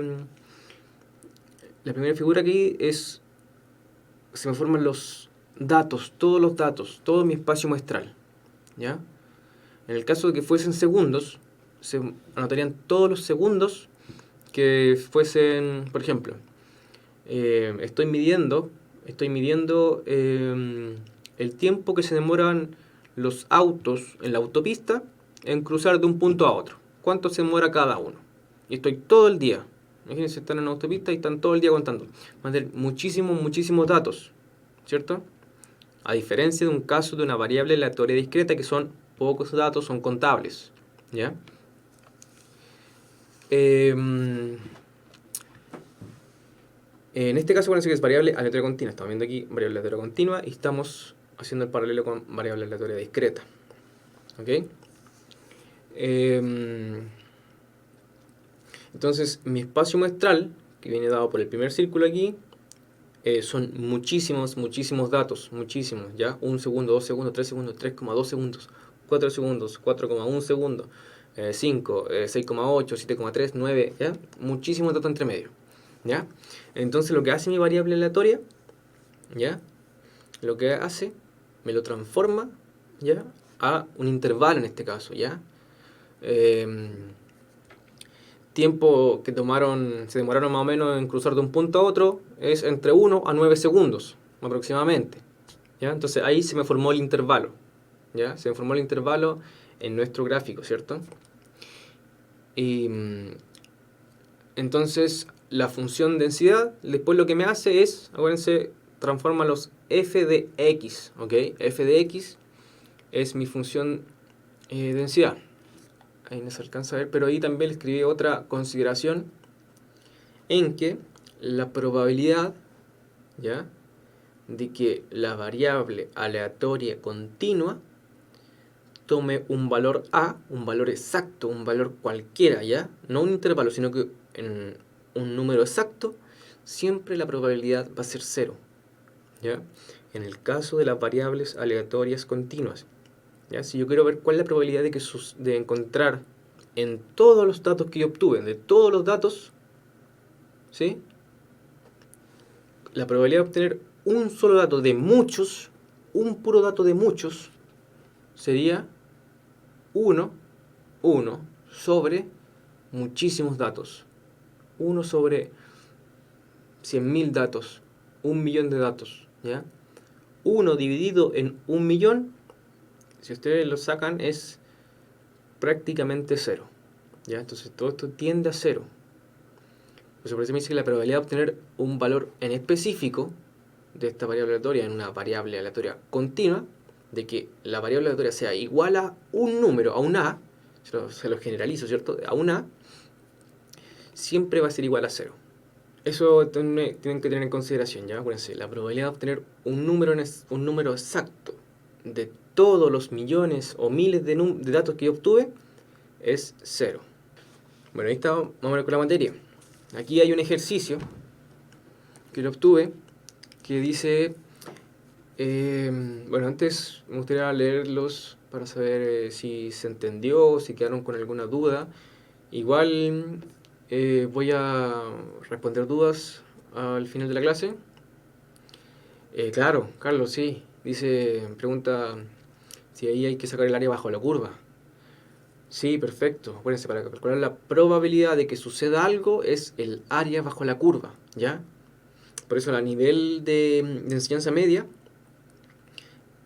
S1: figura aquí es... Se me forman los datos, todo mi espacio muestral, ¿ya? En el caso de que fuesen segundos, se anotarían todos los segundos que fuesen, por ejemplo, estoy midiendo el tiempo que se demoran los autos en la autopista en cruzar de un punto a otro. ¿Cuánto se demora cada uno? Y estoy todo el día. Imagínense, están en la autopista y están todo el día contando. Van a tener muchísimos datos, ¿cierto? A diferencia de un caso de una variable aleatoria discreta que son pocos datos, son contables, ¿ya? En este caso, bueno, que es variable aleatoria continua. Estamos viendo aquí variable aleatoria continua y estamos haciendo el paralelo con variable aleatoria discreta. ¿Ok? Entonces, mi espacio muestral, que viene dado por el primer círculo aquí, son muchísimos datos, muchísimos, ¿ya? 1 segundo, 2 segundos, 3 segundos, 3,2 segundos, 4 segundos, 4,1 segundo, 5, 6,8, 7,3, 9, ¿ya? Muchísimos datos entre medio, ¿ya? Entonces lo que hace mi variable aleatoria, ¿ya? Lo que hace, me lo transforma, ¿ya? A un intervalo en este caso, ¿ya? Tiempo que se demoraron más o menos en cruzar de un punto a otro es entre 1 a 9 segundos aproximadamente, ¿ya? Entonces ahí se me formó el intervalo, ¿ya? Se me formó el intervalo en nuestro gráfico, ¿cierto? Y entonces la función densidad después lo que me hace es, acuérdense, transforma los f de x, ¿ok? F de x es mi función densidad. Ahí no se alcanza a ver, pero ahí también le escribí otra consideración en que la probabilidad, ¿ya?, de que la variable aleatoria continua tome un valor A, un valor exacto, un valor cualquiera, ¿ya? No un intervalo, sino que en un número exacto, siempre la probabilidad va a ser 0, ¿ya? En el caso de las variables aleatorias continuas, ¿ya? Si yo quiero ver cuál es la probabilidad de encontrar en todos los datos que yo obtuve, de todos los datos, ¿sí?, la probabilidad de obtener un solo dato de muchos, un puro dato de muchos, sería 1 sobre muchísimos datos. 1 sobre 100.000 datos, 1.000.000 de datos, ¿ya? 1 dividido en 1.000.000, si ustedes lo sacan, es prácticamente 0, ¿ya? Entonces todo esto tiende a 0. Por eso me dice que la probabilidad de obtener un valor en específico de esta variable aleatoria en una variable aleatoria continua, de que la variable aleatoria sea igual a un número, a un A, se lo generalizo, ¿cierto?, a un A, siempre va a ser igual a 0. Eso tienen que tener en consideración, ¿ya? Acuérdense, la probabilidad de obtener un número exacto de todos los millones o miles de datos que yo obtuve es 0. Bueno, ahí está más o menos con la materia. Aquí hay un ejercicio que lo obtuve que dice Bueno, antes me gustaría leerlos para saber si se entendió, si quedaron con alguna duda. Igual voy a responder dudas al final de la clase. Claro, Carlos, sí. Pregunta si ahí hay que sacar el área bajo la curva. Sí, perfecto. Acuérdense, para calcular la probabilidad de que suceda algo es el área bajo la curva, ¿ya? Por eso a nivel de enseñanza media,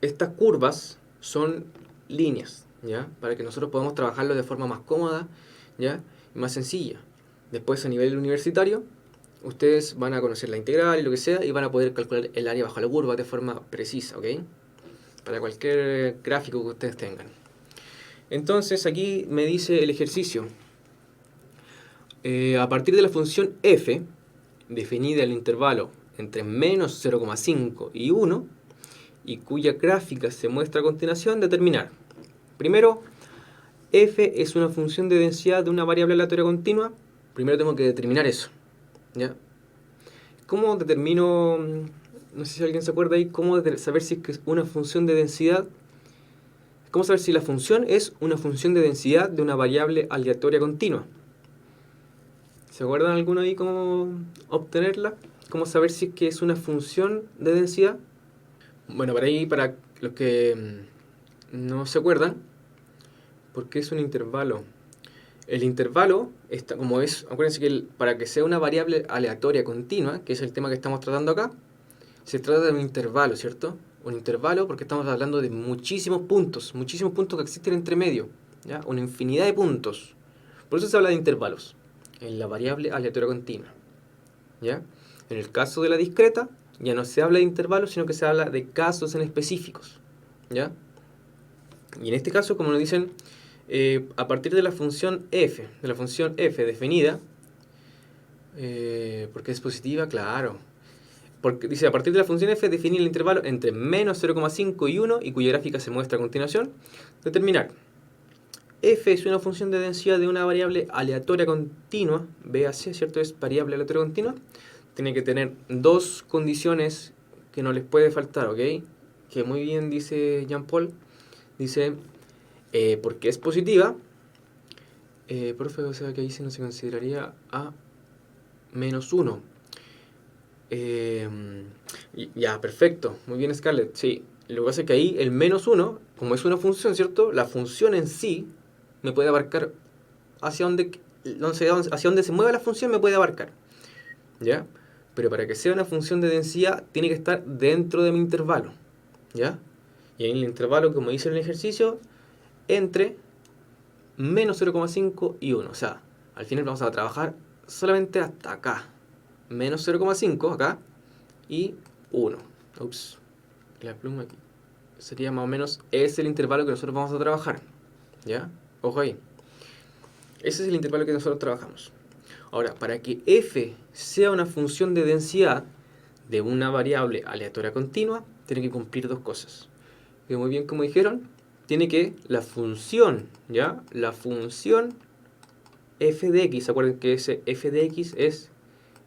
S1: estas curvas son líneas, ¿ya? Para que nosotros podamos trabajarlo de forma más cómoda, ¿ya? Y más sencilla. Después a nivel universitario, ustedes van a conocer la integral y lo que sea y van a poder calcular el área bajo la curva de forma precisa, ¿ok? Para cualquier gráfico que ustedes tengan. Entonces aquí me dice el ejercicio. A partir de la función f, definida en el intervalo entre menos 0,5 y 1, y cuya gráfica se muestra a continuación, determinar. Primero, f es una función de densidad de una variable aleatoria continua. Primero tengo que determinar eso, ¿ya? ¿Cómo determino, no sé si alguien se acuerda ahí, cómo saber si es que es una función de densidad? ¿Cómo saber si la función es una función de densidad de una variable aleatoria continua? ¿Se acuerdan alguno ahí cómo obtenerla? ¿Cómo saber si es que es una función de densidad? Bueno, para los que no se acuerdan, ¿por qué es un intervalo? El intervalo, está, como es, acuérdense que para que sea una variable aleatoria continua, que es el tema que estamos tratando acá, se trata de un intervalo, ¿cierto? Un intervalo porque estamos hablando de muchísimos puntos que existen entre medio, ¿ya? Una infinidad de puntos. Por eso se habla de intervalos en la variable aleatoria continua, ¿ya? En el caso de la discreta, ya no se habla de intervalos, sino que se habla de casos en específicos, ¿ya? Y en este caso, como nos dicen, a partir de la función f, definida, porque es positiva, claro. Porque dice, a partir de la función f, definir el intervalo entre menos 0,5 y 1, y cuya gráfica se muestra a continuación, determinar. F es una función de densidad de una variable aleatoria continua, véase, ¿cierto? Es variable aleatoria continua. Tiene que tener dos condiciones que no les puede faltar, ¿ok? Que muy bien dice Jean-Paul. Dice, porque es positiva, profe, o sea que ahí sí no se consideraría a menos 1. Ya, perfecto. Muy bien, Scarlett. Sí, lo que pasa es que ahí el menos 1, como es una función, ¿cierto? La función en sí me puede abarcar hacia donde se mueva la función, me puede abarcar, ¿ya? Pero para que sea una función de densidad, tiene que estar dentro de mi intervalo, ¿ya? Y en el intervalo, como dice en el ejercicio, entre menos 0,5 y 1. O sea, al final vamos a trabajar solamente hasta acá. Menos 0,5 acá y 1. Ups, la pluma aquí. Sería más o menos, es el intervalo que nosotros vamos a trabajar, ¿ya? Ojo ahí. Ese es el intervalo que nosotros trabajamos. Ahora, para que f sea una función de densidad de una variable aleatoria continua, tiene que cumplir dos cosas. Y muy bien, como dijeron, tiene que la función, ¿ya? La función f de x, ¿se acuerdan que ese f de x es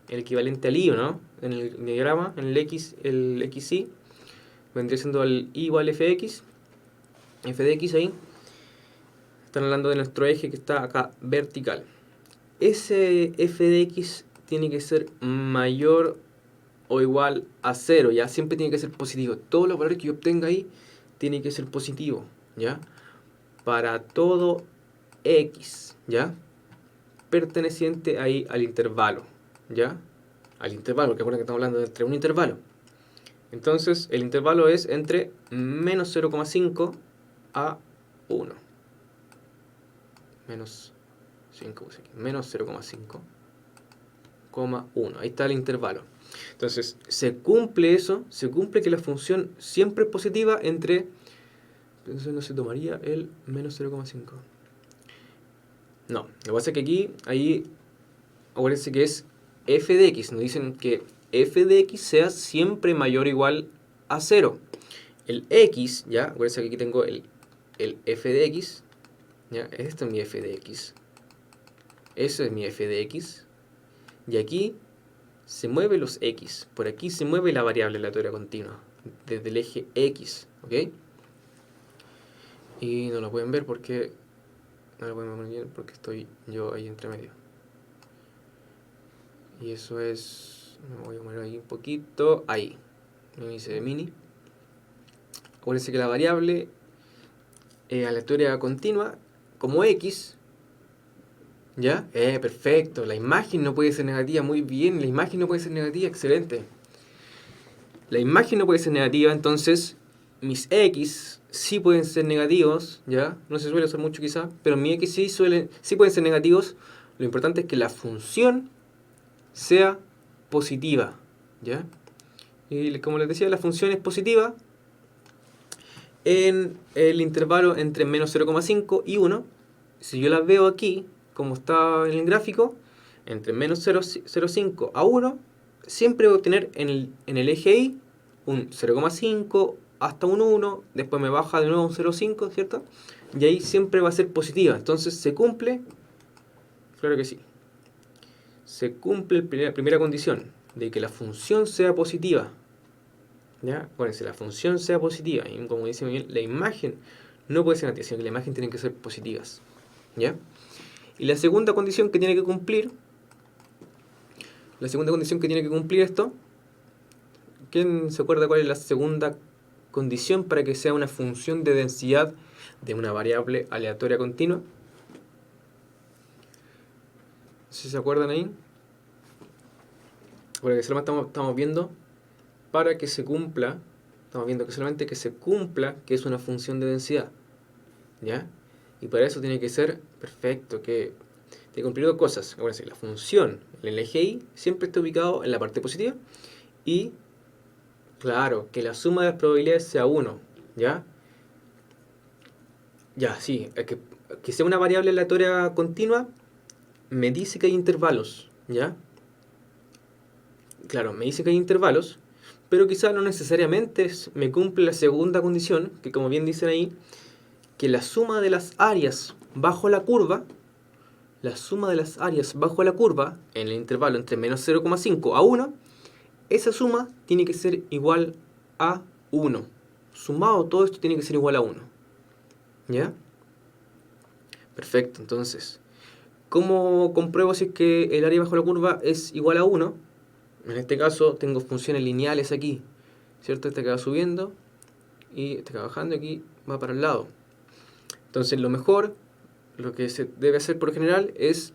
S1: el equivalente al i, ¿no? En el diagrama, en el xy, vendría siendo el i igual fx, f de x ahí. Están hablando de nuestro eje que está acá vertical. Ese f de x tiene que ser mayor o igual a 0, ¿ya? Siempre tiene que ser positivo. Todos los valores que yo obtenga ahí tienen que ser positivo, ¿ya? Para todo x, ¿ya? Perteneciente ahí al intervalo, ¿ya? Al intervalo, porque acuerdan que estamos hablando entre un intervalo. Entonces, el intervalo es entre menos 0,5 a 1. Menos 0,5, 1. Ahí está el intervalo. Entonces, se cumple eso, se cumple que la función siempre es positiva entre, entonces no se tomaría el menos 0,5. No, lo que pasa es que aquí, ahí, acuérdense que es f de x, nos dicen que f de x sea siempre mayor o igual a 0. El x, ya, acuérdense que aquí tengo el f de x, ya, este es mi f de x. Eso es mi f de x. Y aquí se mueven los x. Por aquí se mueve la variable aleatoria continua. desde el eje X, ¿ok? Y no lo pueden ver porque no lo pueden ver muy bien porque estoy yo ahí entre medio. Y eso es, me voy a poner ahí un poquito, ahí, índice de mini. Acuérdense que la variable aleatoria continua, como X, ¿ya? Perfecto, la imagen no puede ser negativa, muy bien, la imagen no puede ser negativa, excelente. La imagen no puede ser negativa, entonces mis X sí pueden ser negativos, ¿ya? No se suele usar mucho quizá, pero mi X sí pueden ser negativos. Lo importante es que la función sea positiva, ¿ya? Y como les decía, la función es positiva en el intervalo entre menos 0,5 y 1. Si yo la veo aquí, como está en el gráfico, entre menos 0,5 a 1, siempre voy a obtener en el eje Y un 0,5 hasta un 1, después me baja de nuevo un 0,5, ¿cierto? Y ahí siempre va a ser positiva. Entonces, ¿se cumple? Claro que sí. Se cumple la primera condición, de que la función sea positiva. ¿Ya? Acuérdense, la función sea positiva. Y como dice Miguel, la imagen no puede ser negativa, sino que la imagen tiene que ser positivas. ¿Ya? Y la segunda condición que tiene que cumplir, esto, ¿quién se acuerda cuál es la segunda condición para que sea una función de densidad de una variable aleatoria continua? No sé si se acuerdan ahí. Porque solamente estamos viendo para que se cumpla, estamos viendo que solamente que se cumpla que es una función de densidad, ¿ya? Y para eso tiene que ser perfecto, que tiene que cumplir dos cosas. Acuérdense, la función, el eje Y, siempre está ubicado en la parte positiva y, claro, que la suma de las probabilidades sea 1, ¿ya? Ya, sí, que sea una variable aleatoria continua me dice que hay intervalos, ¿ya? Claro, me dice que hay intervalos, pero quizá no necesariamente me cumple la segunda condición, que como bien dicen ahí, que la suma de las áreas bajo la curva, en el intervalo entre menos 0,5 a 1, esa suma tiene que ser igual a 1. Sumado todo esto tiene que ser igual a 1. ¿Ya? Perfecto, entonces, ¿cómo compruebo si es que el área bajo la curva es igual a 1? En este caso tengo funciones lineales aquí, ¿cierto? Este que va subiendo y este que va bajando y aquí va para el lado. Entonces lo que se debe hacer por lo general es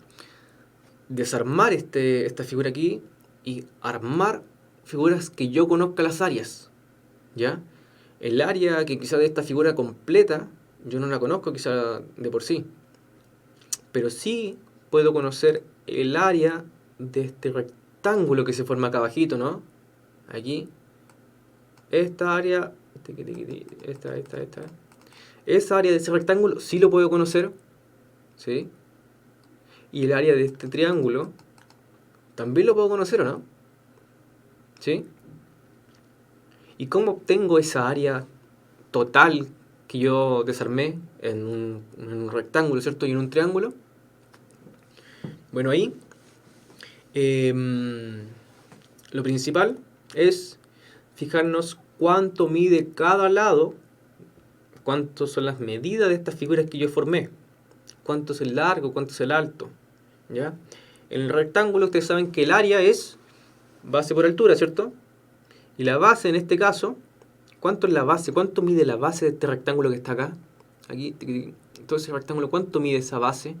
S1: desarmar esta figura aquí y armar figuras que yo conozca las áreas, ¿ya? El área que quizá de esta figura completa yo no la conozco quizá de por sí, pero sí puedo conocer el área de este rectángulo que se forma acá abajito, ¿no? Aquí. Esta área, esta. Esa área de ese rectángulo sí lo puedo conocer, ¿sí? Y el área de este triángulo también lo puedo conocer, ¿o no? ¿Sí? ¿Y cómo obtengo esa área total que yo desarmé en un rectángulo, ¿cierto? Y en un triángulo. Bueno, ahí lo principal es fijarnos cuánto mide cada lado, cuántas son las medidas de estas figuras que yo formé, cuánto es el largo, cuánto es el alto, ¿ya? En el rectángulo ustedes saben que el área es base por altura, ¿cierto? Y la base en este caso, ¿cuánto es la base? ¿Cuánto mide la base de este rectángulo que está acá? Aquí, todo ese rectángulo, ¿cuánto mide esa base?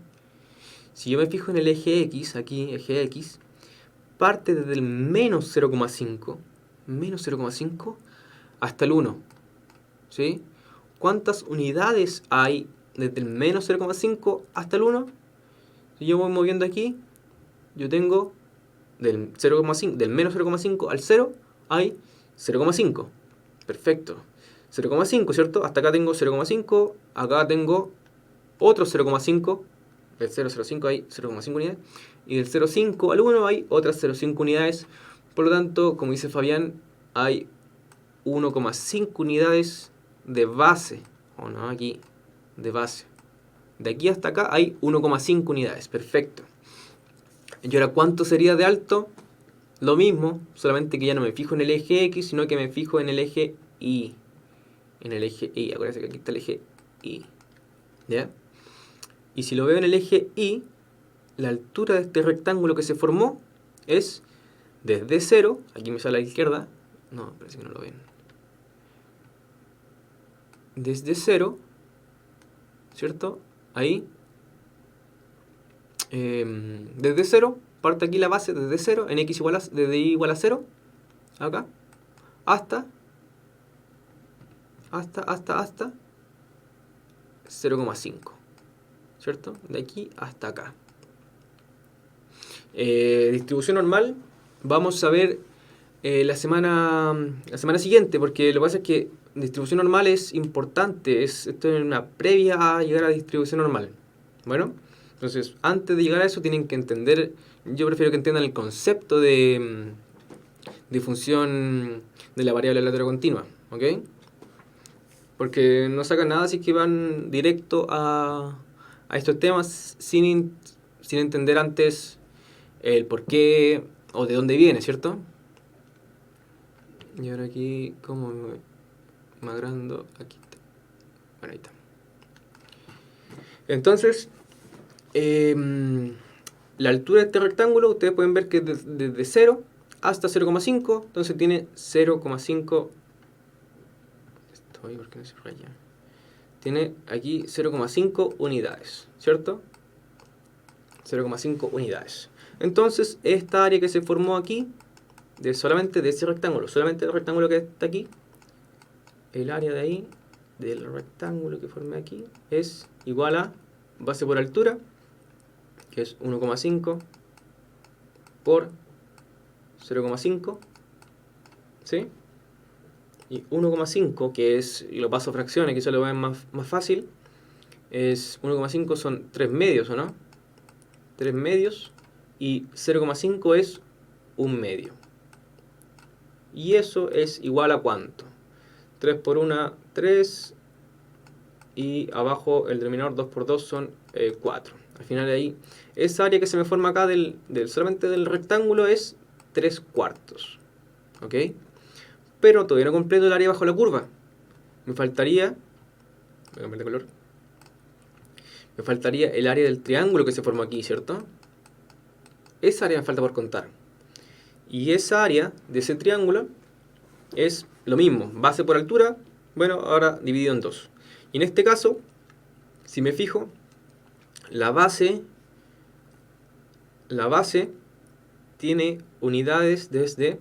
S1: Si yo me fijo en el eje X, aquí, eje X, parte desde el menos 0,5 hasta el 1, ¿sí? ¿Cuántas unidades hay desde el menos 0,5 hasta el 1? Si yo voy moviendo aquí, yo tengo del menos 0,5 al 0 hay 0,5. Perfecto. 0,5, ¿cierto? Hasta acá tengo 0,5, acá tengo otro 0,5. Del 0,05 hay 0,5 unidades. Y del 0,5 al 1 hay otras 0,5 unidades. Por lo tanto, como dice Fabián, hay 1,5 unidades de base. O no, aquí, de base. De aquí hasta acá hay 1,5 unidades. Perfecto. Y ahora, ¿cuánto sería de alto? lo mismo, solamente que ya no me fijo en el eje X, sino que me fijo en el eje Y. En el eje Y, acuérdense que aquí está el eje Y. ¿Ya? Y si lo veo en el eje Y, la altura de este rectángulo que se formó es desde 0, aquí me sale a la izquierda, no, parece que no lo ven. Desde 0, ¿cierto? Ahí. Desde 0, parte aquí la base desde 0, en x igual desde y igual a 0, acá, hasta 0,5, ¿cierto? De aquí hasta acá. Distribución normal, vamos a ver la semana siguiente, porque lo que pasa es que distribución normal es importante, esto es una previa a llegar a distribución normal. Bueno, entonces antes de llegar a eso tienen que entender, yo prefiero que entiendan el concepto de función de la variable aleatoria continua, ¿ok? Porque no sacan nada si que van directo a estos temas sin entender antes el por qué o de dónde viene, ¿cierto? Y ahora aquí, ¿cómo me agrando? Aquí está. Bueno, ahí está. Entonces, la altura de este rectángulo, ustedes pueden ver que es desde 0 hasta 0,5. Entonces tiene 0,5. ¿Por qué no se raya? Tiene aquí 0,5 unidades, ¿cierto? 0,5 unidades. Entonces, esta área que se formó aquí, solamente de ese rectángulo, solamente el rectángulo que está aquí, el área de ahí, del rectángulo que formé aquí, es igual a base por altura, que es 1,5 por 0,5, ¿sí? Y 1,5, que es, y lo paso a fracciones, que eso lo ven más fácil, es 1,5 son 3 medios, ¿o no? 3 medios, y 0,5 es 1 medio. Y eso es igual a ¿cuánto? 3 por 1, 3, y abajo el denominador 2 por 2 son 4. Al final de ahí, esa área que se me forma acá solamente del rectángulo es 3 cuartos. ¿Ok? Pero todavía no completo el área bajo la curva. Me faltaría, voy a cambiar de color, me faltaría el área del triángulo que se formó aquí, ¿cierto? Esa área me falta por contar. Y esa área de ese triángulo es lo mismo, base por altura, bueno, ahora dividido en 2. Y en este caso, si me fijo, la base tiene unidades desde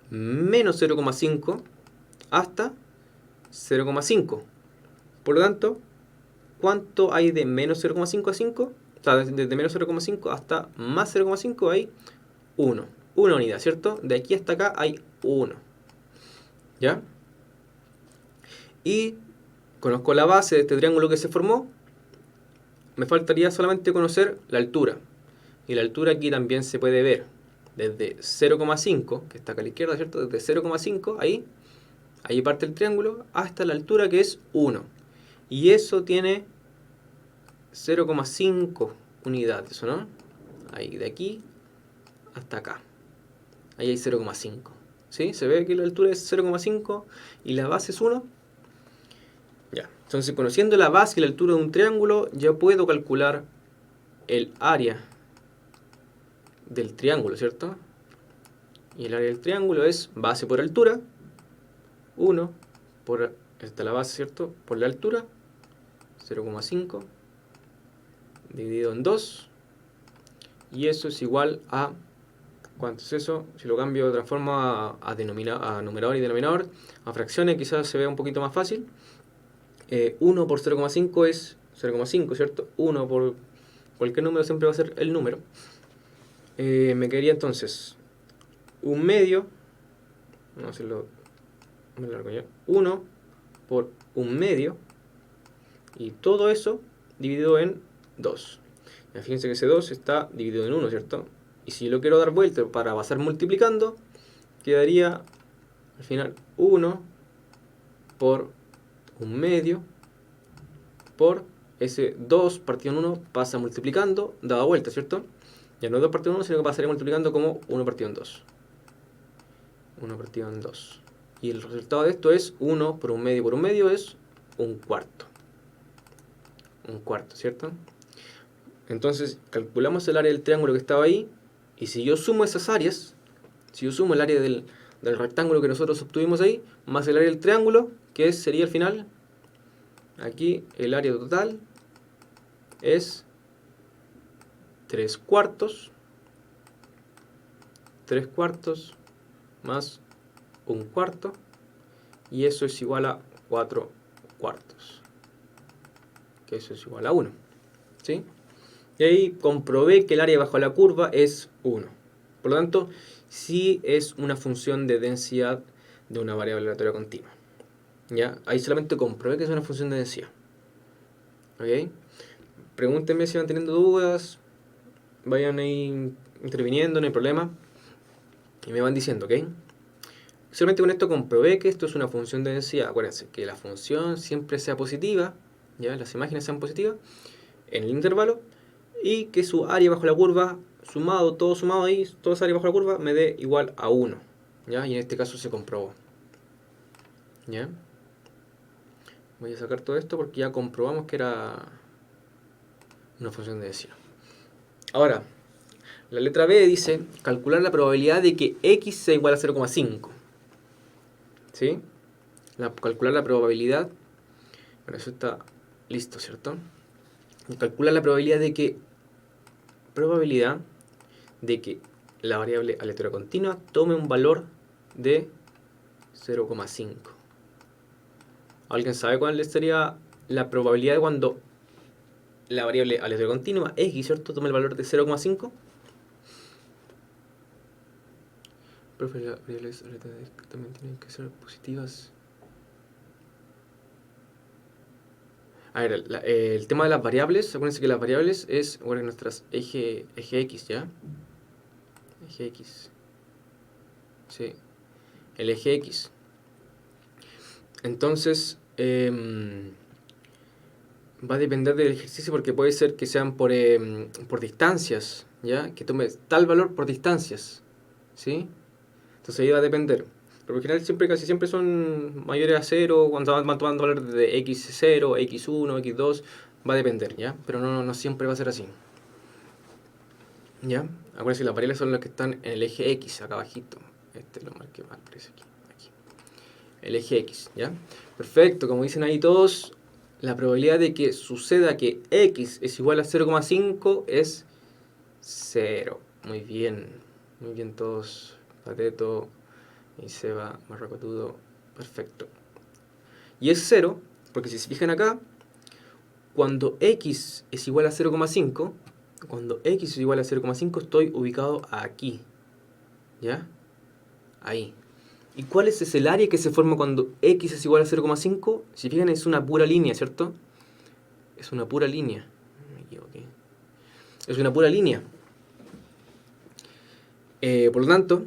S1: menos 0,5 hasta 0,5. Por lo tanto, ¿cuánto hay de menos 0,5 a 5? O sea, desde menos 0,5 hasta más 0,5 hay 1. Una unidad, ¿cierto? De aquí hasta acá hay 1. ¿Ya? Y conozco la base de este triángulo que se formó. Me faltaría solamente conocer la altura. Y la altura aquí también se puede ver. Desde 0,5, que está acá a la izquierda, ¿cierto? Desde 0,5, ahí parte el triángulo, hasta la altura que es 1. Y eso tiene 0,5 unidades, ¿o no? Ahí, de aquí hasta acá. Ahí hay 0,5. ¿Sí? Se ve que la altura es 0,5 y la base es 1. Ya. Entonces, conociendo la base y la altura de un triángulo, ya puedo calcular el área del triángulo, ¿cierto? Y el área del triángulo es base por altura, 1 por, esta es la base, ¿cierto? Por la altura, 0,5 dividido en 2, y eso es igual a, ¿cuánto es eso? Si lo cambio, transformo a numerador y denominador, a fracciones quizás se vea un poquito más fácil. 1 por 0,5 es 0,5, ¿cierto? 1 por cualquier número siempre va a ser el número. Me quedaría entonces 1 medio, vamos a hacerlo más largo ya, 1 por 1 medio, y todo eso dividido en 2. Ya, fíjense que ese 2 está dividido en 1, ¿cierto? Y si lo quiero dar vuelta para pasar multiplicando, quedaría al final 1 por 1 medio por ese 2 partido en 1 pasa multiplicando, dado vuelta, ¿cierto? Ya no 2 partido en 1, sino que pasaría multiplicando como 1 partido en 2. 1 partido en 2. Y el resultado de esto es 1 por un medio es un cuarto. Un cuarto, ¿cierto? Entonces calculamos el área del triángulo que estaba ahí, y si yo sumo esas áreas, si yo sumo el área del rectángulo que nosotros obtuvimos ahí, más el área del triángulo, que sería al final, aquí el área total es 3 cuartos más un cuarto, y eso es igual a 4 cuartos, que eso es igual a 1, ¿sí? Y ahí comprobé que el área bajo la curva es 1. Por lo tanto, sí es una función de densidad de una variable aleatoria continua. ¿Ya? Ahí solamente comprobé que es una función de densidad. ¿Ok? Pregúntenme si van teniendo dudas, vayan ahí interviniendo, no hay problema, y me van diciendo, ¿ok? Solamente con esto comprobé que esto es una función de densidad. Acuérdense que la función siempre sea positiva, ¿ya? Las imágenes sean positivas en el intervalo, y que su área bajo la curva, todo sumado ahí, toda esa área bajo la curva, me dé igual a 1. ¿Ya? Y en este caso se comprobó. ¿Ya? Voy a sacar todo esto porque ya comprobamos que era una función de densidad. Ahora, la letra B dice calcular la probabilidad de que x sea igual a 0,5. ¿Sí? Calcular la probabilidad. Bueno, eso está listo, ¿cierto? Y calcular la probabilidad de que la variable aleatoria continua tome un valor de 0,5. ¿Alguien sabe cuál sería la probabilidad de cuando la variable aleatoria continua x, ¿cierto?, tome el valor de 0,5? Profe, las variables aleatorias también tienen que ser positivas. A ver, el tema de las variables, acuérdense que las variables es, bueno, nuestras eje X, ¿ya? Eje X. Sí, el eje X. Entonces, va a depender del ejercicio porque puede ser que sean por distancias, ¿ya? Que tome tal valor por distancias, ¿sí? Entonces ahí va a depender. Pero por general casi siempre son mayores a 0, cuando van tomando valores de x0, x1, x2, va a depender, ¿ya? Pero no siempre va a ser así. ¿Ya? Acuérdense que las variables son las que están en el eje X, acá abajito. Este lo marqué mal, parece aquí. El eje X, ¿ya? Perfecto, como dicen ahí todos, la probabilidad de que suceda que x es igual a 0,5 es 0. Muy bien todos. Pateto y Seba Marracotudo, perfecto. Y es 0, porque si se fijan acá, cuando x es igual a 0,5, estoy ubicado aquí, ¿ya? Ahí. ¿Y cuál es ese área que se forma cuando x es igual a 0,5? Si fijan, es una pura línea, ¿cierto? Es una pura línea. Me equivoqué. Es una pura línea. Por lo tanto,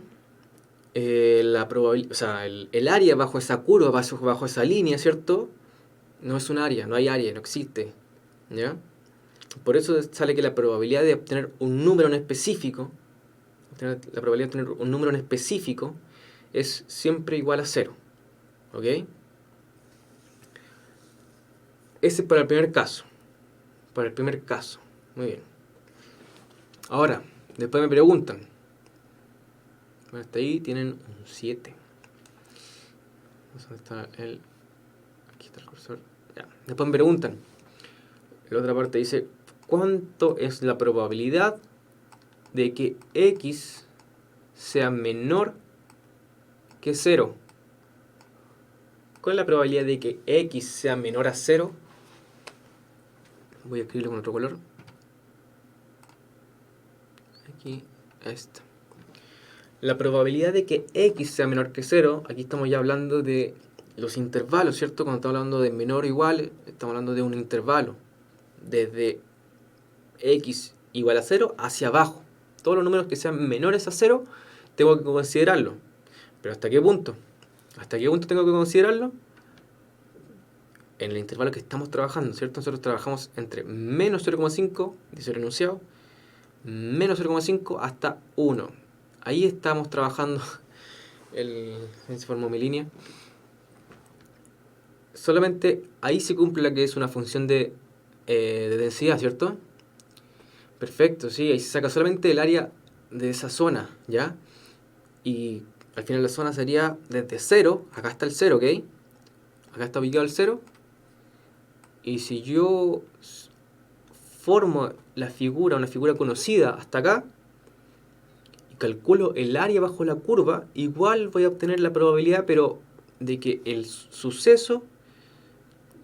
S1: la probabilidad, o sea, el área bajo esa curva, bajo esa línea, ¿cierto? No es un área, no hay área, no existe, ¿ya? Por eso sale que la probabilidad de obtener un número en específico, es siempre igual a 0, ¿ok? Ese es para el primer caso. Muy bien. Ahora, después me preguntan. Bueno, hasta ahí tienen un 7. ¿Dónde está el...? Aquí está el cursor. Ya. Después me preguntan. La otra parte dice, ¿cuánto es la probabilidad de que x sea menor que 0? ¿Cuál es la probabilidad de que x sea menor a 0? Voy a escribirlo con otro color. Aquí, esta. La probabilidad de que x sea menor que 0, aquí estamos ya hablando de los intervalos, ¿cierto? Cuando estamos hablando de menor o igual, estamos hablando de un intervalo. Desde x igual a 0 hacia abajo. Todos los números que sean menores a 0, tengo que considerarlo. ¿Pero hasta qué punto? ¿Hasta qué punto tengo que considerarlo? En el intervalo que estamos trabajando, ¿cierto? Nosotros trabajamos entre menos 0,5, dice el enunciado, menos 0,5 hasta 1. Ahí estamos trabajando se formó mi línea. Solamente ahí se cumple la que es una función de densidad, ¿cierto? Perfecto, sí, ahí se saca solamente el área de esa zona, ¿ya? Y al final la zona sería desde 0, acá está el 0, ¿ok? Acá está ubicado el 0. Y si yo formo la figura, una figura conocida hasta acá, y calculo el área bajo la curva, igual voy a obtener la probabilidad, pero de que el suceso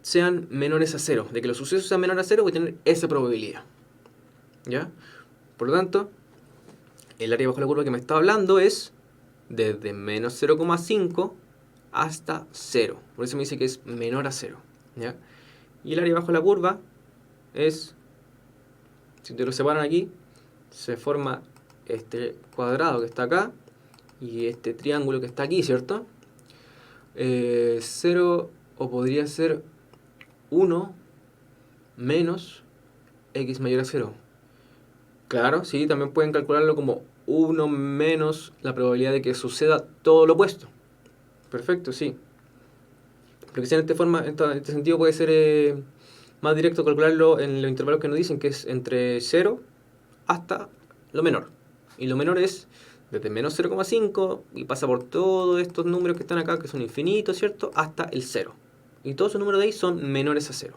S1: sean menores a 0. De que los sucesos sean menores a 0 voy a tener esa probabilidad. ¿Ya? Por lo tanto, el área bajo la curva que me está hablando es desde menos 0,5 hasta 0. Por eso me dice que es menor a 0. ¿Ya? Y el área bajo la curva es, si te lo separan aquí, se forma este cuadrado que está acá y este triángulo que está aquí, ¿cierto? 0, o podría ser 1 menos x mayor a 0. Claro, sí, también pueden calcularlo como 1 menos la probabilidad de que suceda todo lo opuesto. Perfecto, sí. Porque si en este sentido puede ser más directo calcularlo en los intervalos que nos dicen, que es entre 0 hasta lo menor. Y lo menor es desde menos 0,5 y pasa por todos estos números que están acá, que son infinitos, ¿cierto? Hasta el 0. Y todos esos números de ahí son menores a 0.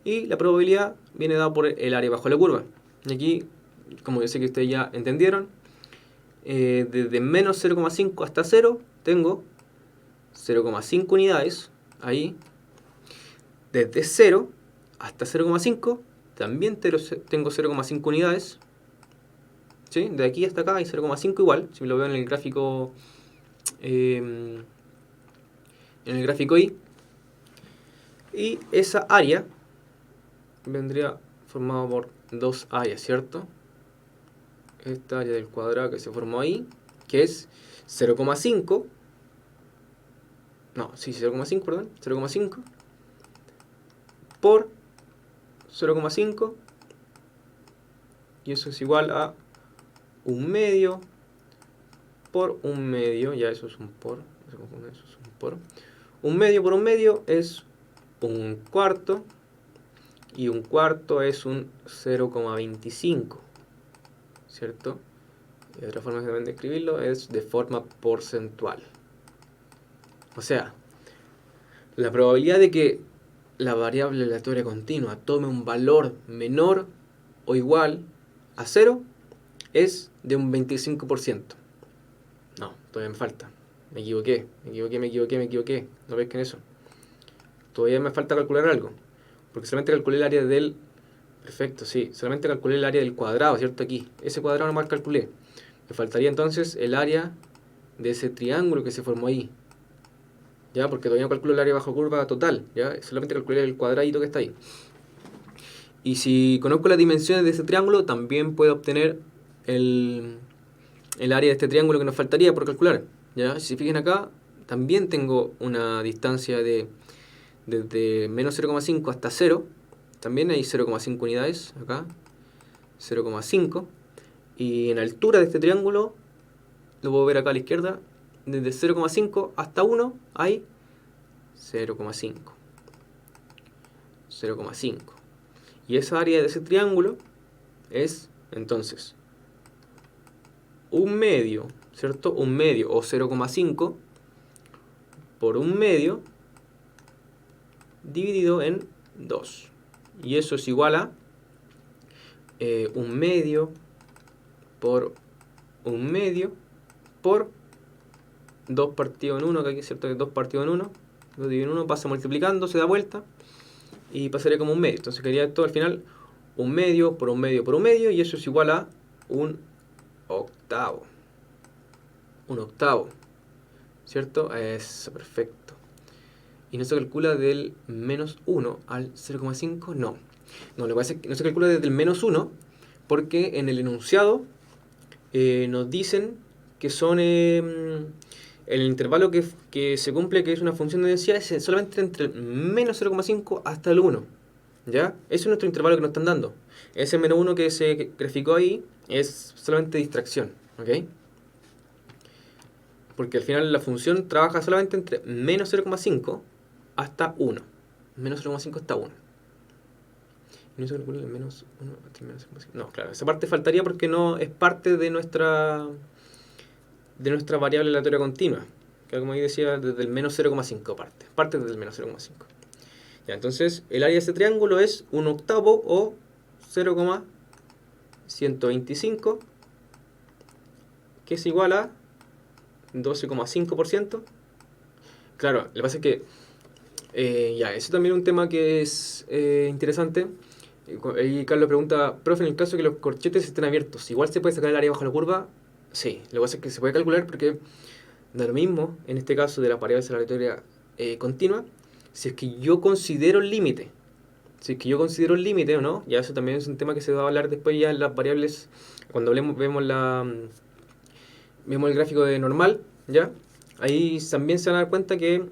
S1: Y la probabilidad viene dada por el área bajo la curva. Y aquí, como yo sé que ustedes ya entendieron, desde menos 0,5 hasta 0 tengo 0,5 unidades. Ahí, desde 0 hasta 0,5 también tengo 0,5 unidades. ¿Sí? De aquí hasta acá hay 0,5 igual, si lo veo en el gráfico Y. Y esa área vendría formada por dos áreas, ¿cierto? Esta área del cuadrado que se formó ahí, que es 0,5. No, sí, 0,5, perdón. 0,5 por 0,5. Y eso es igual a 1/2 por 1/2. Ya eso es un por. No se confunde, eso es un por. 1/2 por 1/2 es 1/4. Y 1/4 es un 0,25. ¿Cierto? Y otra forma también de escribirlo es de forma porcentual. O sea, la probabilidad de que la variable aleatoria continua tome un valor menor o igual a 0 es de un 25%. No, todavía me falta. Me equivoqué. ¿No ves que en eso? Todavía me falta calcular algo. Porque solamente calculé el área del... Perfecto, sí. Solamente calculé el área del cuadrado, ¿cierto? Aquí. Ese cuadrado nomás calculé. Me faltaría entonces el área de ese triángulo que se formó ahí. ¿Ya? Porque todavía no calculo el área bajo curva total. ¿Ya? Solamente calculé el cuadradito que está ahí. Y si conozco las dimensiones de ese triángulo, también puedo obtener el área de este triángulo que nos faltaría por calcular. ¿Ya? Si se fijan acá, también tengo una distancia desde menos 0,5 hasta 0. También hay 0,5 unidades acá. 0,5. Y en altura de este triángulo, lo puedo ver acá a la izquierda, desde 0,5 hasta 1 hay 0,5. 0,5. Y esa área de ese triángulo es, entonces, 1/2, ¿cierto? 1/2 o 0,5 por 1/2 dividido en 2. Y eso es igual a 1/2 por 1/2 por 2 partido en 1, que aquí es cierto que 2 partido en 1. 2 dividido en 1 pasa multiplicando, se da vuelta y pasaría como 1/2. Entonces quedaría esto al final 1/2 por 1/2 por 1/2 y eso es igual a 1/8. 1/8. ¿Cierto? Eso, perfecto. ¿Y no se calcula del menos 1 al 0,5? No. No, lo que pasa es que no se calcula desde el menos 1 porque en el enunciado nos dicen que son el intervalo que se cumple, que es una función de densidad, es solamente entre el menos 0,5 hasta el 1. ¿Ya? Ese es nuestro intervalo que nos están dando. Ese menos 1 que se graficó ahí es solamente distracción. ¿Ok? Porque al final la función trabaja solamente entre menos 0,5 hasta 1. Menos 0,5 hasta 1. No se calcula el menos 1 hasta el menos 0,5. No, claro, esa parte faltaría porque no es parte de nuestra variable aleatoria continua. Que como ahí decía, desde el menos 0,5 parte desde el menos 0,5. Ya, entonces el área de ese triángulo es 1/8 o 0,125, que es igual a 12,5%. Claro, lo que pasa es que ya, eso también es un tema que es interesante. Ahí Carlos pregunta, profe, en el caso de que los corchetes estén abiertos, ¿igual se puede sacar el área bajo la curva? Sí, lo que pasa es que se puede calcular porque da lo mismo, en este caso de la variable aleatoria continua, si es que yo considero el límite. Si es que yo considero el límite o no, ya eso también es un tema que se va a hablar después ya en las variables, cuando vemos el gráfico de normal, ¿ya? Ahí también se van a dar cuenta que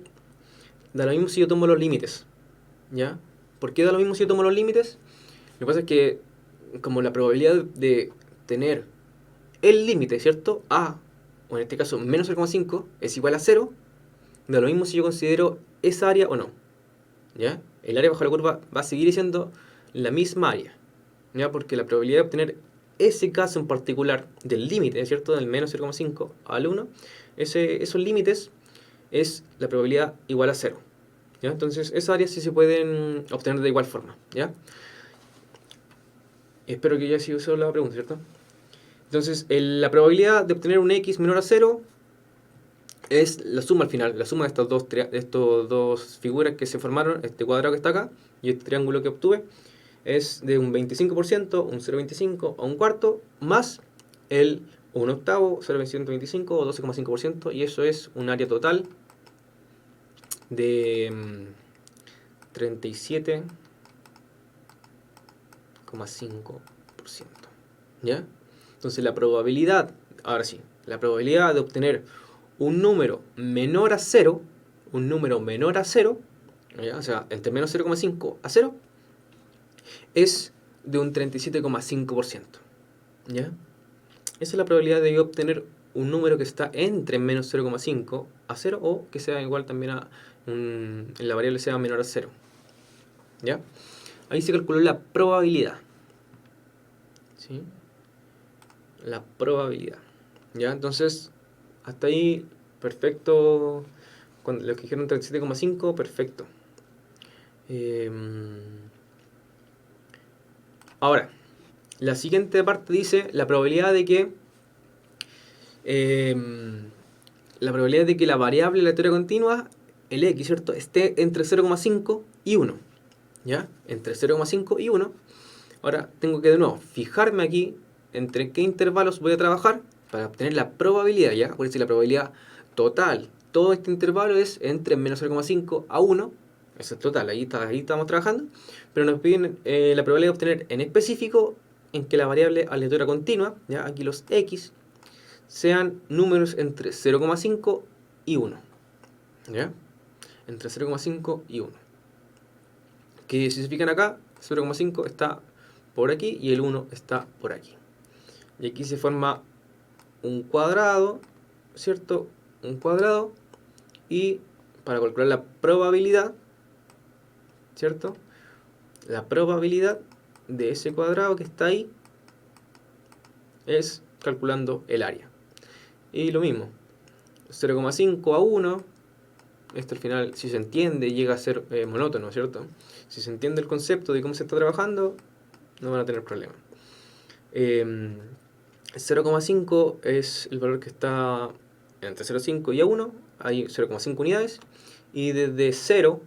S1: da lo mismo si yo tomo los límites, ¿ya? ¿Por qué da lo mismo si yo tomo los límites? Lo que pasa es que como la probabilidad de tener el límite, ¿cierto? A, o en este caso menos 0,5, es igual a 0, da lo mismo si yo considero esa área o no, ¿ya? El área bajo la curva va a seguir siendo la misma área, ¿ya? Porque la probabilidad de obtener ese caso en particular del límite, ¿cierto? Del menos 0,5 al 1, esos límites es la probabilidad igual a 0, ¿ya? Entonces esas áreas sí se pueden obtener de igual forma, ¿ya? Espero que haya sido solo la pregunta, ¿cierto? Entonces la probabilidad de obtener un x menor a 0 es la suma al final, la suma de estas dos figuras que se formaron, este cuadrado que está acá y este triángulo que obtuve, es de un 25%, un 0,25 o un cuarto, más el 1/8, 0,125 o 12,5%, y eso es un área total de 37,5%. ¿Ya? Entonces la probabilidad, ahora sí, la probabilidad de obtener un número menor a 0, ¿ya? O sea, entre menos 0,5 a 0, es de un 37,5%. ¿Ya? Esa es la probabilidad de obtener un número que está entre menos 0,5 a 0 o que sea igual también a en la variable sea menor a 0. ¿Ya? Ahí se calculó la probabilidad. ¿Sí? La probabilidad. ¿Ya? Entonces, hasta ahí, perfecto. Cuando los que dijeron 37,5, perfecto. Ahora, la siguiente parte dice la probabilidad de que la variable aleatoria continua, el x, ¿cierto?, esté entre 0,5 y 1. ¿Ya? Entre 0,5 y 1. Ahora tengo que de nuevo fijarme aquí entre qué intervalos voy a trabajar para obtener la probabilidad, ¿ya? Por decir la probabilidad total. Todo este intervalo es entre menos 0,5 a 1. Eso es total, ahí estamos trabajando. Pero nos piden la probabilidad de obtener en específico en que la variable aleatoria continua, ¿ya? Aquí los x, sean números entre 0,5 y 1. ¿Ya? Entre 0,5 y 1. Que si se fijan acá, 0,5 está por aquí y el 1 está por aquí. Y aquí se forma un cuadrado, ¿cierto? Un cuadrado. Y para calcular la probabilidad, ¿cierto? La probabilidad de ese cuadrado que está ahí es calculando el área. Y lo mismo, 0,5 a 1, esto al final, si se entiende, llega a ser monótono, ¿cierto? Si se entiende el concepto de cómo se está trabajando, no van a tener problema. 0,5 es el valor que está entre 0,5 y A1, hay 0,5 unidades, y desde 0,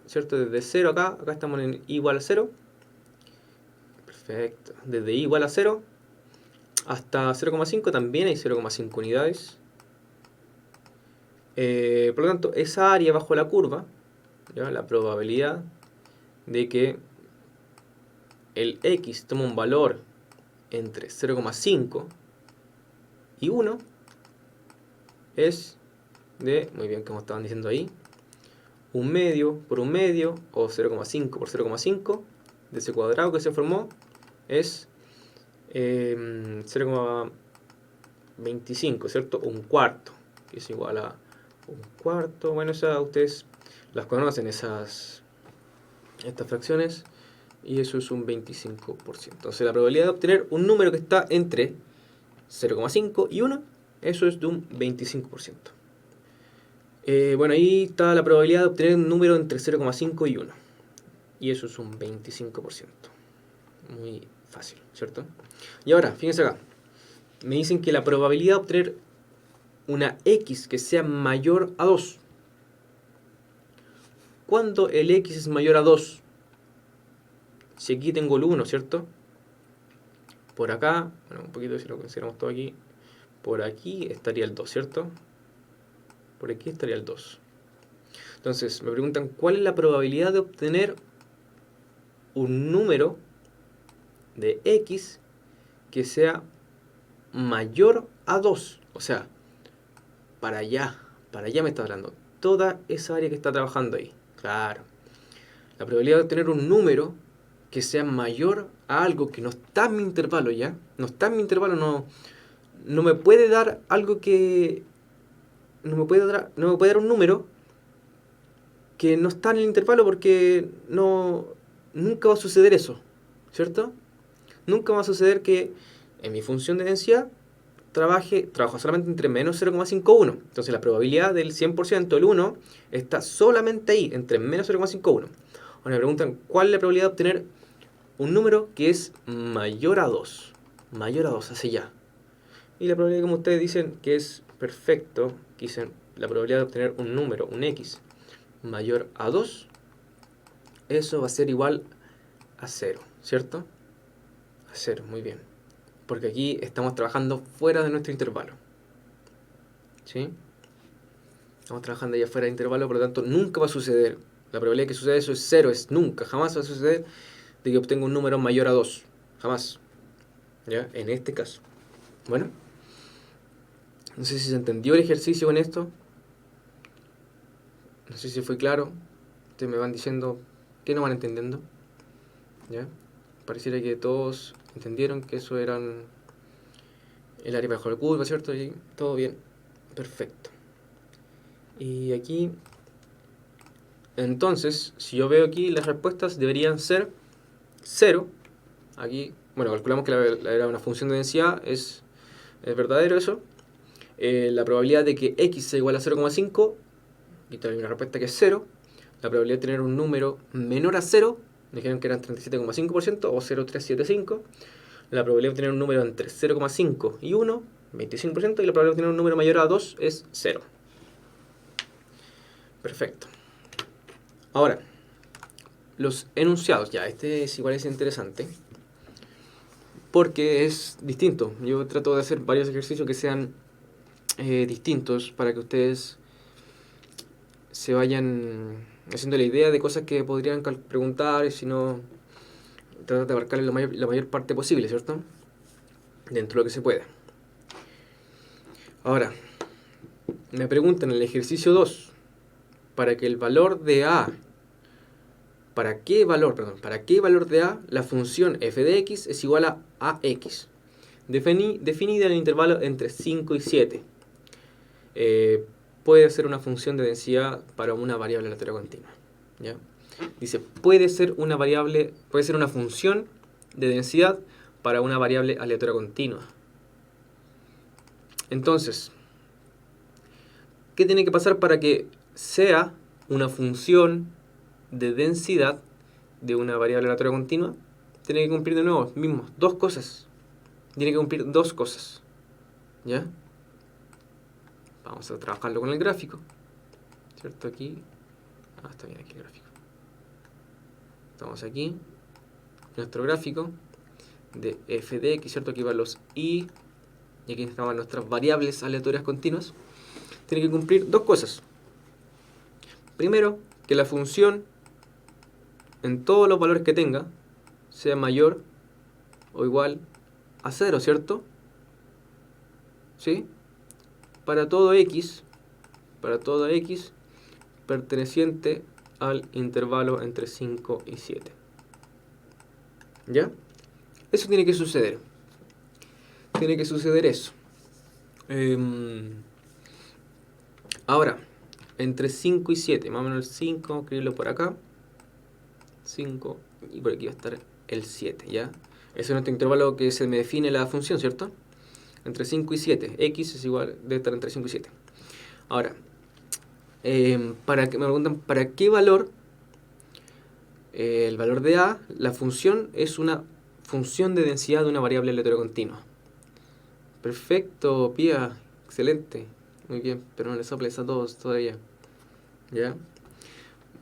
S1: ¿cierto? Desde 0 acá estamos en i igual a 0, perfecto, desde i igual a 0 hasta 0,5 también hay 0,5 unidades. Por lo tanto, esa área bajo la curva, ¿ya? La probabilidad de que el x tome un valor entre 0,5 y 1 es de, muy bien, como estaban diciendo ahí, un medio por un medio, o 0,5 por 0,5 de ese cuadrado que se formó, es 0,25, ¿cierto? Un cuarto. que es igual a un cuarto. Bueno, ustedes las conocen, estas fracciones, y eso es un 25%. Entonces la probabilidad de obtener un número que está entre 0,5 y 1, eso es de un 25%. Bueno, ahí está la probabilidad de obtener un número entre 0,5 y 1, y eso es un 25%. Muy fácil, ¿cierto? Y ahora, fíjense acá. Me dicen que la probabilidad de obtener una x que sea mayor a 2. ¿Cuándo el x es mayor a 2? Si aquí tengo el 1, ¿cierto? Por acá, bueno, un poquito si lo consideramos todo aquí. Por aquí estaría el 2, ¿cierto? Por aquí estaría el 2. Entonces, me preguntan cuál es la probabilidad de obtener un número de x que sea mayor a 2. O sea, para allá me está hablando. Toda esa área que está trabajando ahí. Claro. La probabilidad de obtener un número que sea mayor a algo que no está en mi intervalo, ¿ya? No está en mi intervalo, no me puede dar algo que... No me puede dar un número que no está en el intervalo porque nunca va a suceder eso, ¿cierto? Nunca va a suceder que en mi función de densidad trabajo solamente entre menos 0,51. Entonces la probabilidad del 100%, el 1, está solamente ahí, entre menos 0,51. Ahora me preguntan, ¿cuál es la probabilidad de obtener un número que es mayor a 2? Mayor a 2, hacia allá. Y la probabilidad, como ustedes dicen, que es perfecto, que dicen la probabilidad de obtener un número, un x, mayor a 2, eso va a ser igual a 0, ¿cierto? A 0, muy bien. Porque aquí estamos trabajando fuera de nuestro intervalo. ¿Sí? Estamos trabajando allá fuera del intervalo, por lo tanto nunca va a suceder. La probabilidad de que suceda eso es 0, es nunca, jamás va a suceder de que obtenga un número mayor a 2. Jamás. ¿Ya? En este caso. Bueno. No sé si se entendió el ejercicio con esto. No sé si fue claro. Ustedes me van diciendo que no van entendiendo. ¿Ya? Pareciera que todos entendieron que eso eran el área bajo la curva, ¿cierto? Y todo bien. Perfecto. Y aquí, entonces, si yo veo aquí, las respuestas deberían ser 0. Aquí, bueno, calculamos que era una función de densidad, es verdadero eso. La probabilidad de que x sea igual a 0,5, y también una respuesta que es 0. La probabilidad de tener un número menor a 0, me dijeron que eran 37,5% o 0,375. La probabilidad de tener un número entre 0,5 y 1, 25%, y la probabilidad de tener un número mayor a 2 es 0. Perfecto. Ahora, los enunciados, ya, este igual es interesante, porque es distinto. Yo trato de hacer varios ejercicios que sean distintos para que ustedes se vayan haciendo la idea de cosas que podrían preguntar, y si no, tratar de abarcar la mayor parte posible, ¿cierto? Dentro de lo que se pueda. Ahora, me preguntan en el ejercicio 2, para que el valor de A, ¿para qué valor de A la función f de x es igual a ax? Definida en el intervalo entre 5 y 7. Puede ser una función de densidad para una variable aleatoria continua. ¿Ya? Dice, puede ser una función de densidad para una variable aleatoria continua. Entonces, ¿qué tiene que pasar para que sea una función de densidad de una variable aleatoria continua? Tiene que cumplir de nuevo, dos cosas. Tiene que cumplir dos cosas. ¿Ya? Vamos a trabajarlo con el gráfico. ¿Cierto? Aquí. Está bien aquí el gráfico. Estamos aquí. Nuestro gráfico de f de x, ¿cierto? Aquí van los y aquí estaban nuestras variables aleatorias continuas. Tiene que cumplir dos cosas. Primero, que la función en todos los valores que tenga sea mayor o igual a 0, ¿cierto? ¿Sí? Para todo x perteneciente al intervalo entre 5 y 7. ¿Ya? Eso tiene que suceder. Tiene que suceder eso. Ahora, entre 5 y 7, más o menos el 5, vamos a escribirlo por acá. 5, y por aquí va a estar el 7, ¿ya? Ese es nuestro intervalo que se me define la función, ¿cierto? Entre 5 y 7. X es igual, debe estar entre 5 y 7. Ahora, me preguntan, ¿para qué valor? El valor de A, la función es una función de densidad de una variable aleatoria continua. Perfecto, Pía, excelente. Muy bien, pero no le soples a todos todavía. ¿Ya?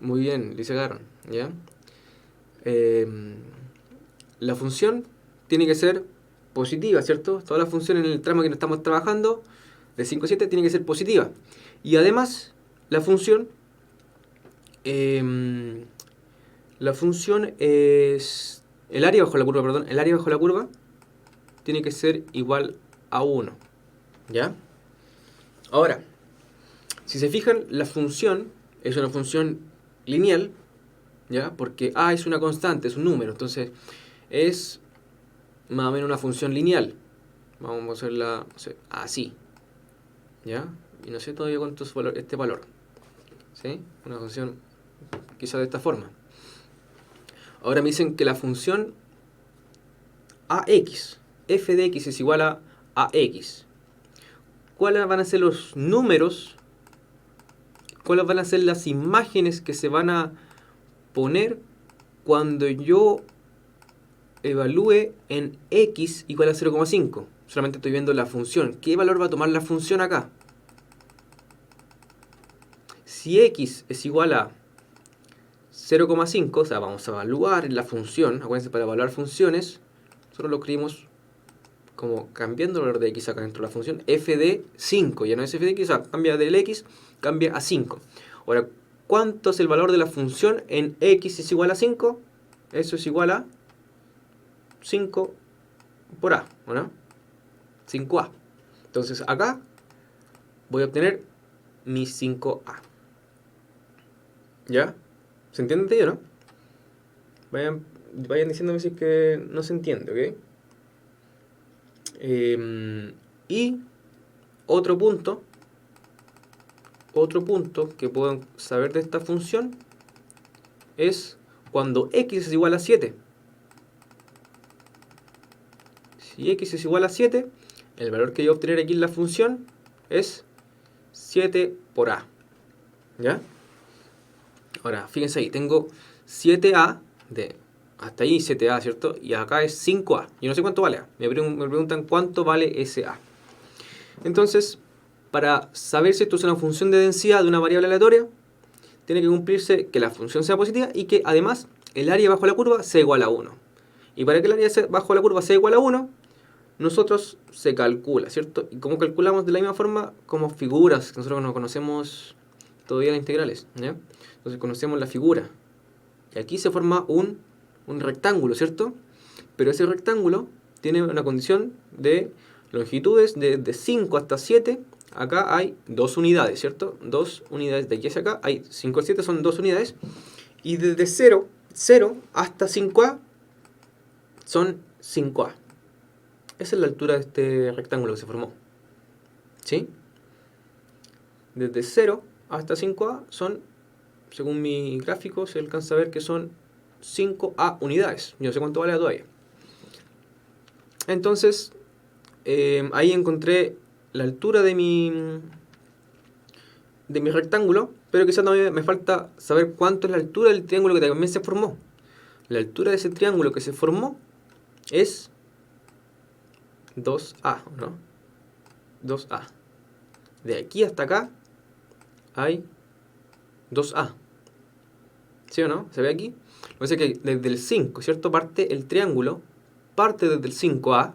S1: Muy bien, Lice Garron, ¿ya? La función tiene que ser positiva, ¿cierto? Toda la función en el tramo que estamos trabajando, de 5 a 7, tiene que ser positiva. Y además, la función es... El área bajo la curva, perdón, el área bajo la curva tiene que ser igual a 1. ¿Ya? Ahora, si se fijan, la función es una función lineal, ¿ya? Porque A es una constante, es un número, entonces es más o menos una función lineal. Vamos a hacerla, no sé, así, ¿ya? Y no sé todavía cuánto es este valor, ¿sí? Una función quizá de esta forma. Ahora me dicen que la función AX, f de x es igual a AX. ¿Cuáles van a ser los números? ¿Cuáles van a ser las imágenes que se van a poner cuando yo evalúe en x igual a 0,5? Solamente estoy viendo la función. ¿Qué valor va a tomar la función acá? Si x es igual a 0,5, o sea, vamos a evaluar la función. Acuérdense, para evaluar funciones, nosotros lo escribimos como cambiando el valor de x acá dentro de la función, f de 5, ya no es f de x, o sea, cambia del x, cambia a 5. Ahora, ¿cuánto es el valor de la función en x es igual a 5? Eso es igual a 5 por a, ¿o no? 5a. Entonces acá voy a obtener mi 5a. ¿Ya? ¿Se entiende o no? Vayan diciéndome si es que no se entiende, ¿ok? Y otro punto que pueden saber de esta función es cuando x es igual a 7. Si x es igual a 7, el valor que yo voy a obtener aquí en la función es 7 por a. ¿Ya? Ahora, fíjense ahí, tengo 7a, hasta ahí 7a, ¿cierto? Y acá es 5a. Yo no sé cuánto vale a. Me preguntan cuánto vale ese a. Entonces, para saber si esto es una función de densidad de una variable aleatoria, tiene que cumplirse que la función sea positiva y que además el área bajo la curva sea igual a 1. Y para que el área bajo la curva sea igual a 1, nosotros se calcula, ¿cierto? ¿Y cómo calculamos? De la misma forma como figuras, que nosotros no conocemos todavía las integrales, ¿ya? Entonces conocemos la figura. Y aquí se forma un rectángulo, ¿cierto? Pero ese rectángulo tiene una condición de longitudes de 5 hasta 7. Acá hay 2 unidades, ¿cierto? 2 unidades de aquí hacia acá. Hay 5 a 7 son 2 unidades. Y desde 0 hasta 5a son 5a. Esa es la altura de este rectángulo que se formó. ¿Sí? Desde 0 hasta 5a son, según mi gráfico, se alcanza a ver que son 5a unidades. Yo no sé cuánto vale todavía. Entonces, ahí encontré la altura de mi rectángulo, pero quizás todavía me falta saber cuánto es la altura del triángulo que también se formó. La altura de ese triángulo que se formó es 2a, ¿no? 2a. De aquí hasta acá hay 2a. ¿Sí o no? ¿Se ve aquí? O sea que desde el 5, ¿cierto? El triángulo parte desde el 5a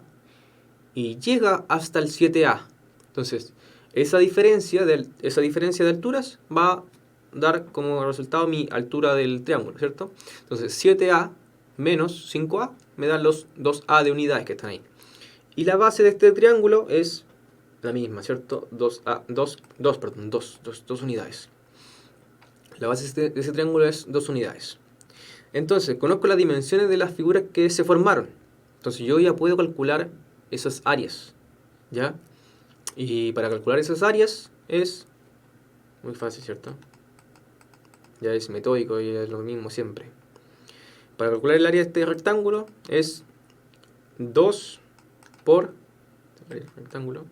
S1: y llega hasta el 7a. Entonces, esa diferencia de alturas va a dar como resultado mi altura del triángulo, ¿cierto? Entonces, 7a menos 5a me dan los 2a de unidades que están ahí. Y la base de este triángulo es la misma, ¿cierto? 2 unidades. La base de ese triángulo es 2 unidades. Entonces, conozco las dimensiones de las figuras que se formaron. Entonces, yo ya puedo calcular esas áreas, ¿ya? Y para calcular esas áreas es Muy fácil, ¿cierto? Ya es metódico y es lo mismo siempre. Para calcular el área de este rectángulo es 2 por rectángulo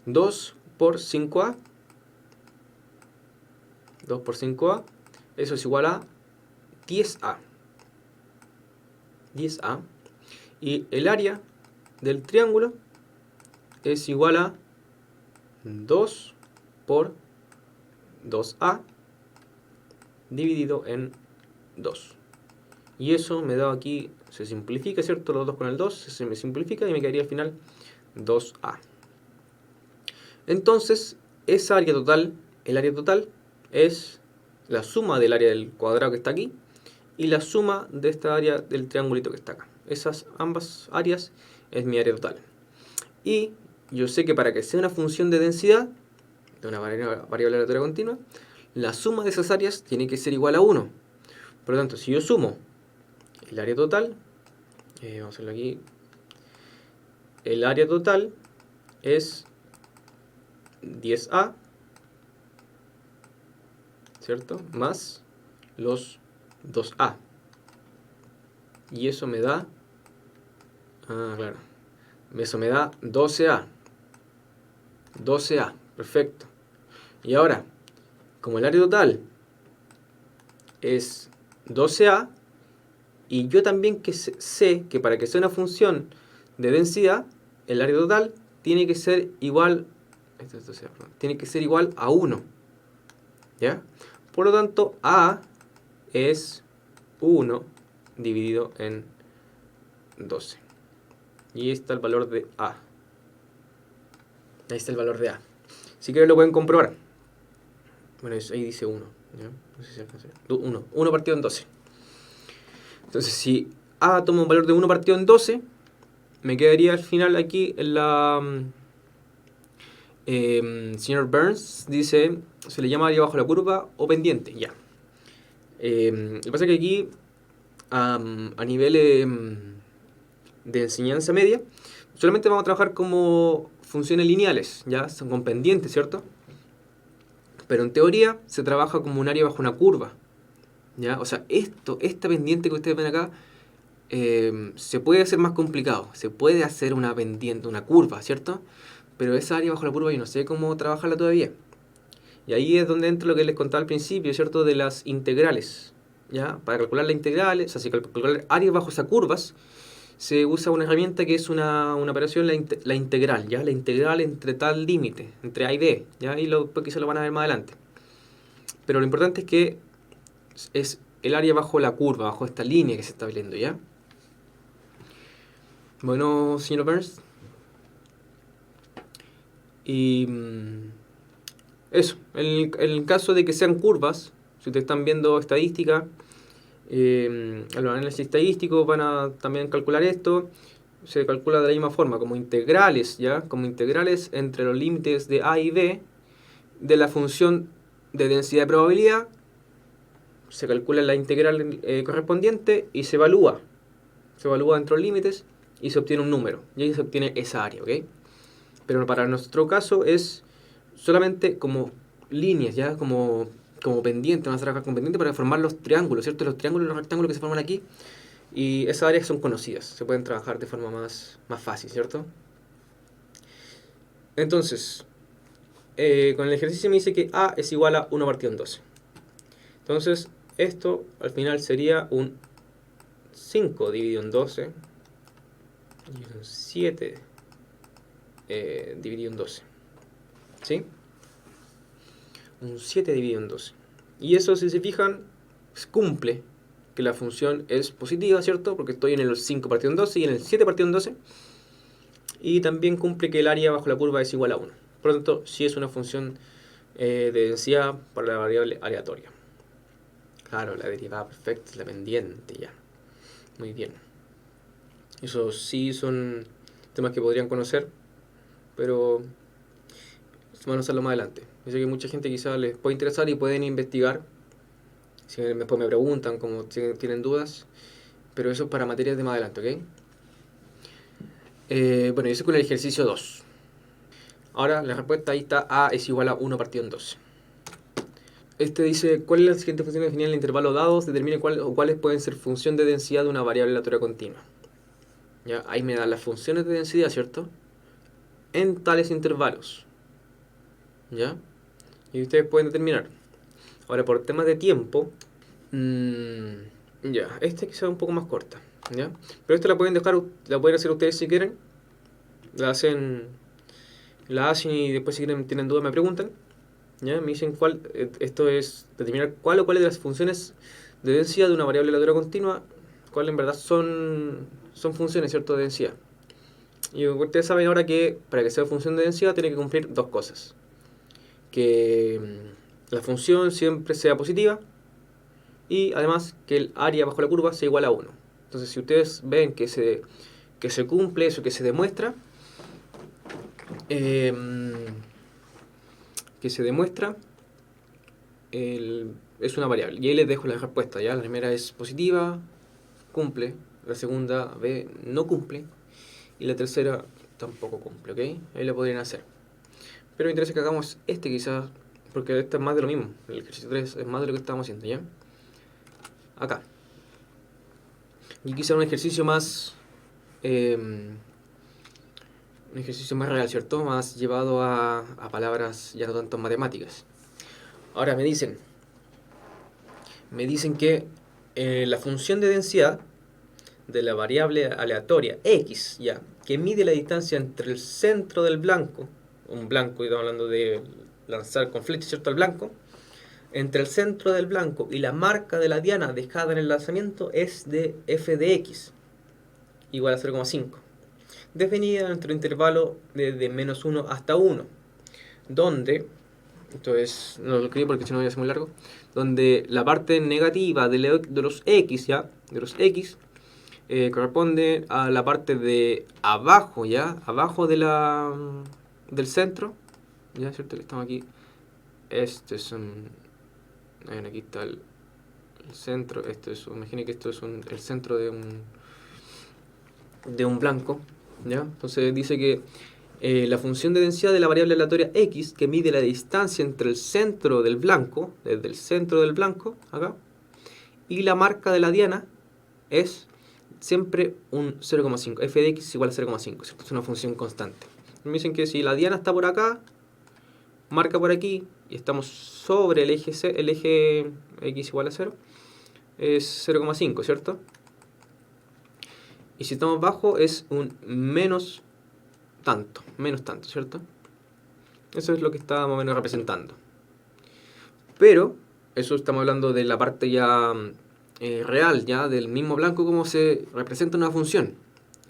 S1: 2 por 5a. 2 por 5a. Eso es igual a 10a. 10a. Y el área del triángulo es igual a 2 por 2a dividido en 2. Y eso me da aquí, se simplifica, ¿cierto? Los 2 con el 2 se me simplifica y me quedaría al final 2a. Entonces, esa área total, el área total es la suma del área del cuadrado que está aquí y la suma de esta área del triangulito que está acá. Esas ambas áreas es mi área total. Y yo sé que para que sea una función de densidad, de una variable aleatoria continua, la suma de esas áreas tiene que ser igual a 1. Por lo tanto, si yo sumo el área total, vamos a hacerlo aquí, el área total es 10a, ¿cierto? Más los 2a. Y eso me da, claro, eso me da 12a. 12a, perfecto. Y ahora, como el área total es 12a, y yo también sé que para que sea una función de densidad, el área total tiene que ser igual, tiene que ser igual a 1. ¿Ya? Por lo tanto, a es 1 dividido en 12. Y ahí está el valor de a. Ahí está el valor de a. Si quieren lo pueden comprobar. Bueno, ahí dice 1. ¿Ya? No sé si alcanza. 1 partido en 12. Entonces, si a toma un valor de 1 partido en 12, me quedaría al final aquí en la... señor Burns dice, se le llama área bajo la curva o pendiente. Ya. Lo que pasa es que aquí, a nivel de enseñanza media, solamente vamos a trabajar como funciones lineales, ya son con pendientes, ¿cierto? Pero en teoría se trabaja como un área bajo una curva, ¿ya? O sea, esta pendiente que ustedes ven acá, se puede hacer más complicado. Se puede hacer una pendiente, una curva, ¿cierto? Pero esa área bajo la curva yo no sé cómo trabajarla todavía. Y ahí es donde entra lo que les contaba al principio, ¿cierto? De las integrales, ¿ya? Para calcular las integrales, o sea, si calcular áreas bajo esas curvas, se usa una herramienta que es una operación, la integral, ¿ya? La integral entre tal límite, entre A y B, ¿ya? Y pues quizá lo van a ver más adelante. Pero lo importante es que es el área bajo la curva, bajo esta línea que se está viendo, ¿ya? Bueno, señor Burns. Y eso, en el caso de que sean curvas, si ustedes están viendo estadística, al análisis estadístico van a también calcular esto. Se calcula de la misma forma, como integrales, ¿ya? Como integrales entre los límites de A y B de la función de densidad de probabilidad. Se calcula la integral correspondiente y se evalúa. Se evalúa entre los límites y se obtiene un número. Y ahí se obtiene esa área, ¿ok? Pero para nuestro caso es solamente como líneas, ¿ya? Como pendiente, vamos a trabajar con pendiente para formar los triángulos, ¿cierto? Los triángulos y los rectángulos que se forman aquí. Y esas áreas son conocidas, se pueden trabajar de forma más fácil, ¿cierto? Entonces, con el ejercicio me dice que A es igual a 1 partido en 12. Entonces, esto al final sería un 5 dividido en 12 y un 7 dividido en 12. ¿Sí? Un 7 dividido en 12. Y eso, si se fijan, cumple que la función es positiva, ¿cierto? Porque estoy en el 5 partido en 12 y en el 7 partido en 12. Y también cumple que el área bajo la curva es igual a 1. Por lo tanto, sí es una función de densidad para la variable aleatoria. Claro, la derivada perfecta es la pendiente ya. Muy bien. Eso sí son temas que podrían conocer, pero van a usarlo más adelante. Yo sé que mucha gente quizás les puede interesar y pueden investigar. Si después me preguntan, como tienen dudas, pero eso es para materias de más adelante, ¿ok? Bueno, y eso con el ejercicio 2. Ahora la respuesta ahí está, A es igual a 1 partido en 12. Este dice, ¿cuál es la siguiente función definida en el intervalo dado? Determine cuál o cuáles pueden ser función de densidad de una variable aleatoria continua. ¿Ya? Ahí me dan las funciones de densidad, ¿cierto? En tales intervalos. ¿Ya? Y ustedes pueden determinar. Ahora, por temas de tiempo, ya, esta quizá un poco más corta. ¿Ya? Pero esta la pueden dejar, la pueden hacer ustedes si quieren. La hacen y después si quieren, tienen dudas me preguntan. ¿Ya? Me dicen cuál, esto es determinar cuál o cuáles de las funciones de densidad de una variable aleatoria continua, cuál en verdad son funciones, ¿cierto?, de densidad. Y ustedes saben ahora que para que sea función de densidad tiene que cumplir dos cosas. Que la función siempre sea positiva y además que el área bajo la curva sea igual a 1. Entonces si ustedes ven que se cumple eso, que se demuestra, eh, es una variable. Y ahí les dejo la respuesta, ¿ya? La primera es positiva, cumple. La segunda, B, no cumple. Y la tercera tampoco cumple, ¿ok? Ahí lo podrían hacer. Pero me interesa que hagamos este quizás, porque este es más de lo mismo. El ejercicio 3 es más de lo que estábamos haciendo, ¿ya? Acá. Y quizás un ejercicio más... un ejercicio más real, ¿cierto? Más llevado a palabras ya no tanto matemáticas. Ahora me dicen que la función de densidad de la variable aleatoria x, ya, que mide la distancia entre el centro del blanco, un blanco, y estamos hablando de lanzar con flecha, ¿cierto?, al blanco, entre el centro del blanco y la marca de la diana dejada en el lanzamiento es de f de x, igual a 0,5, definida en nuestro intervalo de menos 1 hasta 1, donde, entonces no lo escribí porque si no voy a ser muy largo, donde la parte negativa de los x, ya, de los x, corresponde a la parte de abajo, ya, abajo de del centro, ya, cierto que estamos aquí, este es un, aquí está el centro, imagine que esto es el centro de un blanco, ya, entonces dice que la función de densidad de la variable aleatoria x, que mide la distancia entre el centro del blanco, desde el centro del blanco, acá, y la marca de la diana, es siempre un 0,5. F de x es igual a 0,5, ¿cierto? Es una función constante. Me dicen que si la diana está por acá, marca por aquí, y estamos sobre el eje x igual a 0, es 0,5, ¿cierto? Y si estamos bajo es un menos tanto, ¿cierto? Eso es lo que está más o menos representando. Pero, eso estamos hablando de la parte ya real, ya del mismo blanco, como se representa una función.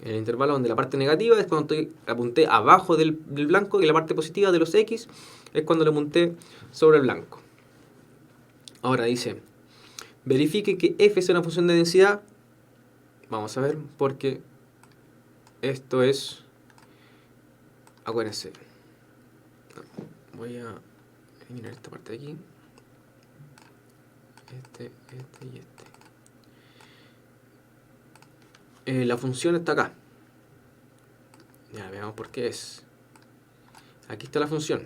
S1: En el intervalo donde la parte negativa es cuando apunté abajo del blanco, y la parte positiva de los x es cuando le apunté sobre el blanco. Ahora dice, verifique que f es una función de densidad. Vamos a ver, porque esto es... Acuérdense. Voy a eliminar esta parte de aquí. Este y este. La función está acá. Ya veamos por qué es. Aquí está la función,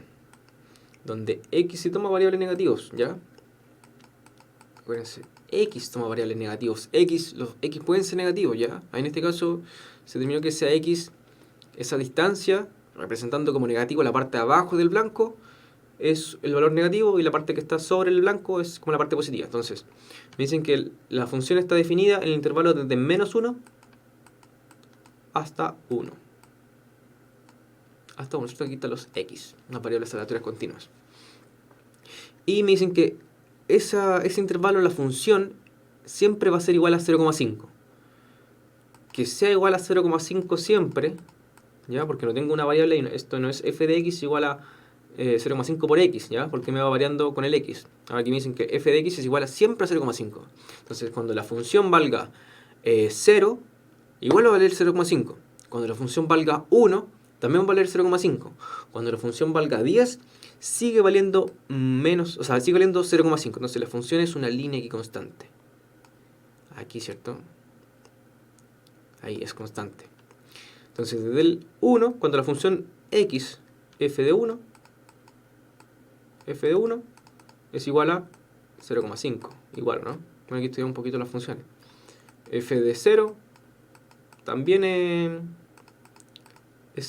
S1: donde x se toma variables negativos, ¿ya? Acuérdense, x toma variables negativos. Los x pueden ser negativos, ¿ya? En este caso se determinó que sea x, esa distancia, representando como negativo la parte de abajo del blanco, es el valor negativo, y la parte que está sobre el blanco es como la parte positiva. Entonces, me dicen que la función está definida en el intervalo desde menos 1 hasta 1. Hasta 1, ¿cierto? Aquí están los x, unas variables aleatorias continuas. Y me dicen que ese intervalo, la función, siempre va a ser igual a 0,5. Que sea igual a 0,5 siempre, ¿ya? Porque no tengo una variable y esto no es f de x igual a 0,5 por x, ¿ya? Porque me va variando con el x. Ahora aquí me dicen que f de x es igual a siempre a 0,5. Entonces, cuando la función valga 0, igual va a valer 0,5. Cuando la función valga 1, también va a valer 0,5. Cuando la función valga 10, sigue valiendo menos, o sea, sigue valiendo 0,5. Entonces la función es una línea aquí constante. Aquí, ¿cierto? Ahí es constante. Entonces desde el 1, cuando la función x, f de 1, es igual a 0,5. Igual, ¿no? Bueno, aquí estudiamos un poquito las funciones. F de 0 también es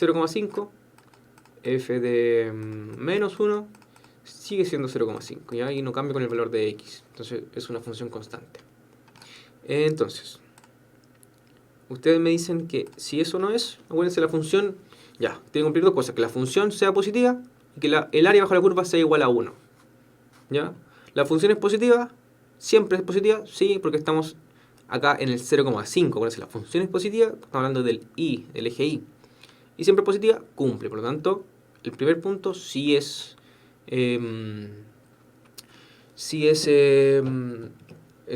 S1: 0,5. F de menos 1 sigue siendo 0,5, ¿ya? Y no cambia con el valor de x. Entonces es una función constante. Entonces, ustedes me dicen que si eso no es, acuérdense, la función, ya, tiene que cumplir dos cosas: que la función sea positiva y que el área bajo la curva sea igual a 1. ¿Ya? La función es positiva, siempre es positiva, sí, porque estamos acá en el 0,5. Acuérdense, la función es positiva, estamos hablando del y, del eje y. Y siempre positiva, cumple. Por lo tanto, el primer punto sí es es